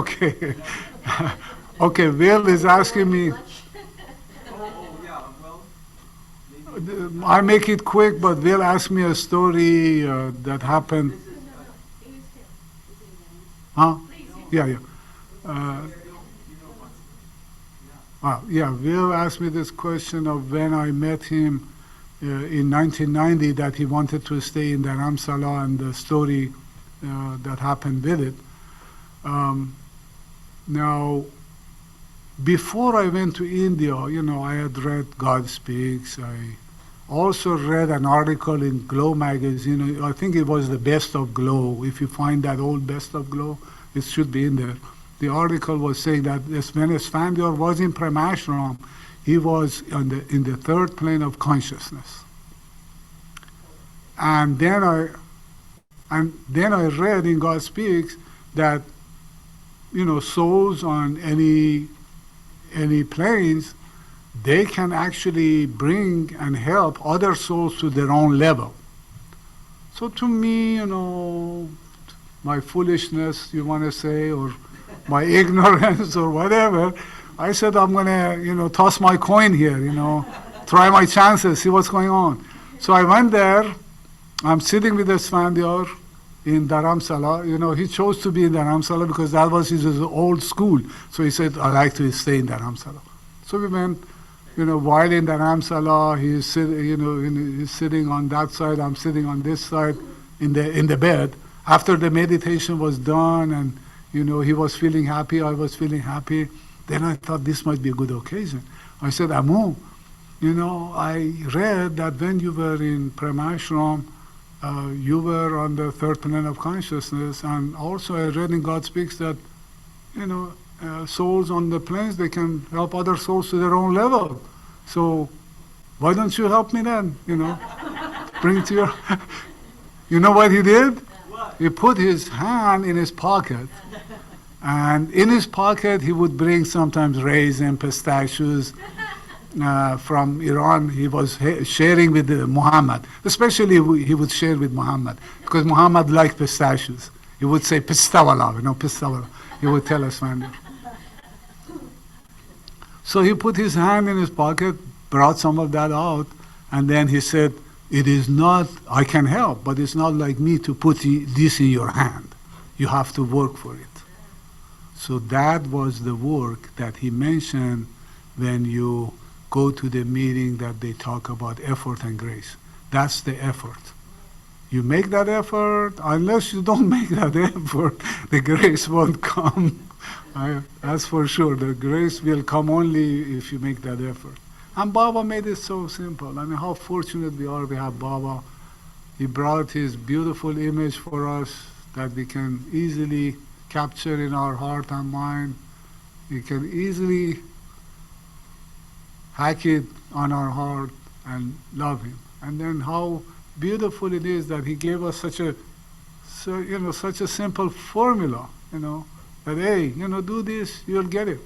Speaker 2: Okay. Okay, Will is asking me,
Speaker 3: Yeah, well, maybe.
Speaker 2: I make it quick, but Will asked me a story that happened.
Speaker 3: This is,
Speaker 2: Huh? Yeah.
Speaker 3: you know what?
Speaker 2: Yeah, Will asked me this question of when I met him in 1990 that he wanted to stay in Dharamsala and the story that happened with it. Now, before I went to India, I had read God Speaks. I also read an article in Glow magazine. I think it was the Best of Glow. If you find that old Best of Glow, it should be in there. The article was saying that when Esfandiar was in Premashram, he was in the third plane of consciousness. And then I read in God Speaks that souls on any planes, they can actually bring and help other souls to their own level. So to me, my foolishness, you want to say, or my ignorance or whatever, I said I'm going to, toss my coin here, try my chances, see what's going on. So I went there. I'm sitting with Esfandiar in Dharamsala. He chose to be in Dharamsala because that was his old school. So he said, I like to stay in Dharamsala. So we went, while in Dharamsala, he's sitting on that side, I'm sitting on this side in the bed. After the meditation was done and, he was feeling happy, I was feeling happy, then I thought this might be a good occasion. I said, Amu, I read that when you were in Premashram, you were on the third plane of consciousness, and also I read in God Speaks that, souls on the planes, they can help other souls to their own level. So why don't you help me then, bring it to your... You know what he did?
Speaker 3: What?
Speaker 2: He put his hand in his pocket, and in his pocket he would bring sometimes raisin, pistachios, from Iran. He was sharing with Muhammad. Especially he would share with Muhammad because Muhammad liked pistachios. He would say pistawala, pistawala. He would tell us, man. So he put his hand in his pocket, brought some of that out, and then he said, it is not, I can help, but it's not like me to put this in your hand. You have to work for it. So that was the work that he mentioned when you go to the meeting that they talk about effort and grace. That's the effort. You make that effort, unless you don't make that effort, the grace won't come. That's for sure. The grace will come only if you make that effort. And Baba made it so simple. I mean, how fortunate we are we have Baba. He brought his beautiful image for us that we can easily capture in our heart and mind. We can easily hack it on our heart and love him. And then how beautiful it is that he gave us such a simple formula, that hey, do this, you'll get it.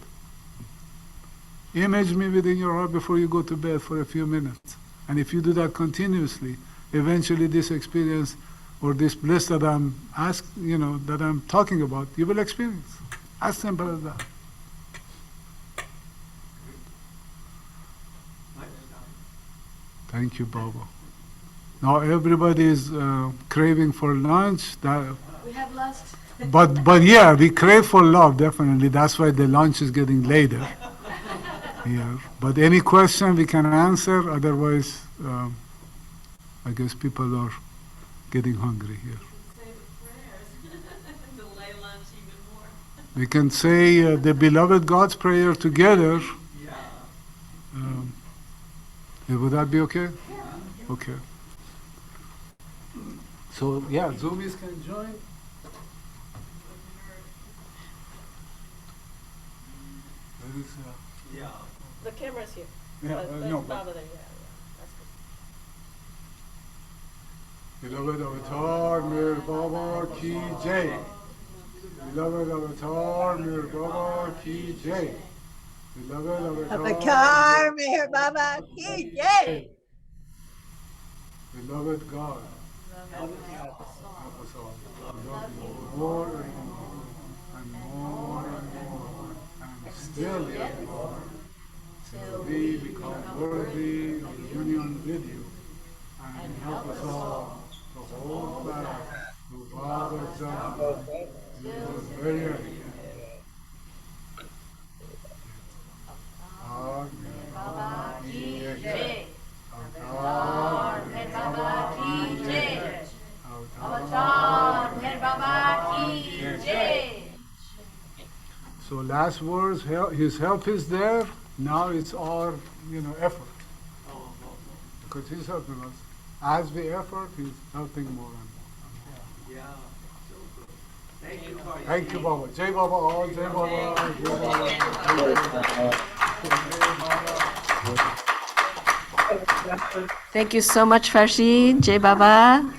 Speaker 2: Image me within your heart before you go to bed for a few minutes. And if you do that continuously, eventually this experience or this bliss that that I'm talking about, you will experience. As simple as that. Thank you, Baba. Now everybody is craving for lunch.
Speaker 5: We have last.
Speaker 2: But yeah, we crave for love, definitely. That's why the lunch is getting later. here. But any question we can answer, otherwise, I guess people are getting hungry here.
Speaker 7: Say the prayers, delay lunch even more.
Speaker 2: We can say the beloved God's prayer together.
Speaker 3: Yeah.
Speaker 2: Would that be okay? Okay. So, yeah, Zoomies can join. There is,
Speaker 3: Yeah.
Speaker 5: The camera's here.
Speaker 2: yeah, no, but
Speaker 5: Baba there, yeah, that's good.
Speaker 2: beloved Avatar, Mir Baba Ki Jai. Beloved Avatar, Mir Baba Ki Jai. Beloved Avatar,
Speaker 4: Meher Baba Ki Jai.
Speaker 2: beloved God. Help us all. We love you more and more and more and more and still yet more till we become worthy of union with you and help us all to hold fast to Father's Son, Jesus' very end. Baba Ki Jai. Avatar Meher Baba Ki Jai. Avatar Meher Baba Ki Jai. So last words, his help is there. Now it's our, effort. Because he's helping us. As we effort, he's helping more and more.
Speaker 3: Yeah. So good. Thank you, Farshid.
Speaker 2: Thank you, Baba. Jai Baba, all Jai Baba. Jai Baba.
Speaker 1: Thank you so much, Farshid. Jai Baba.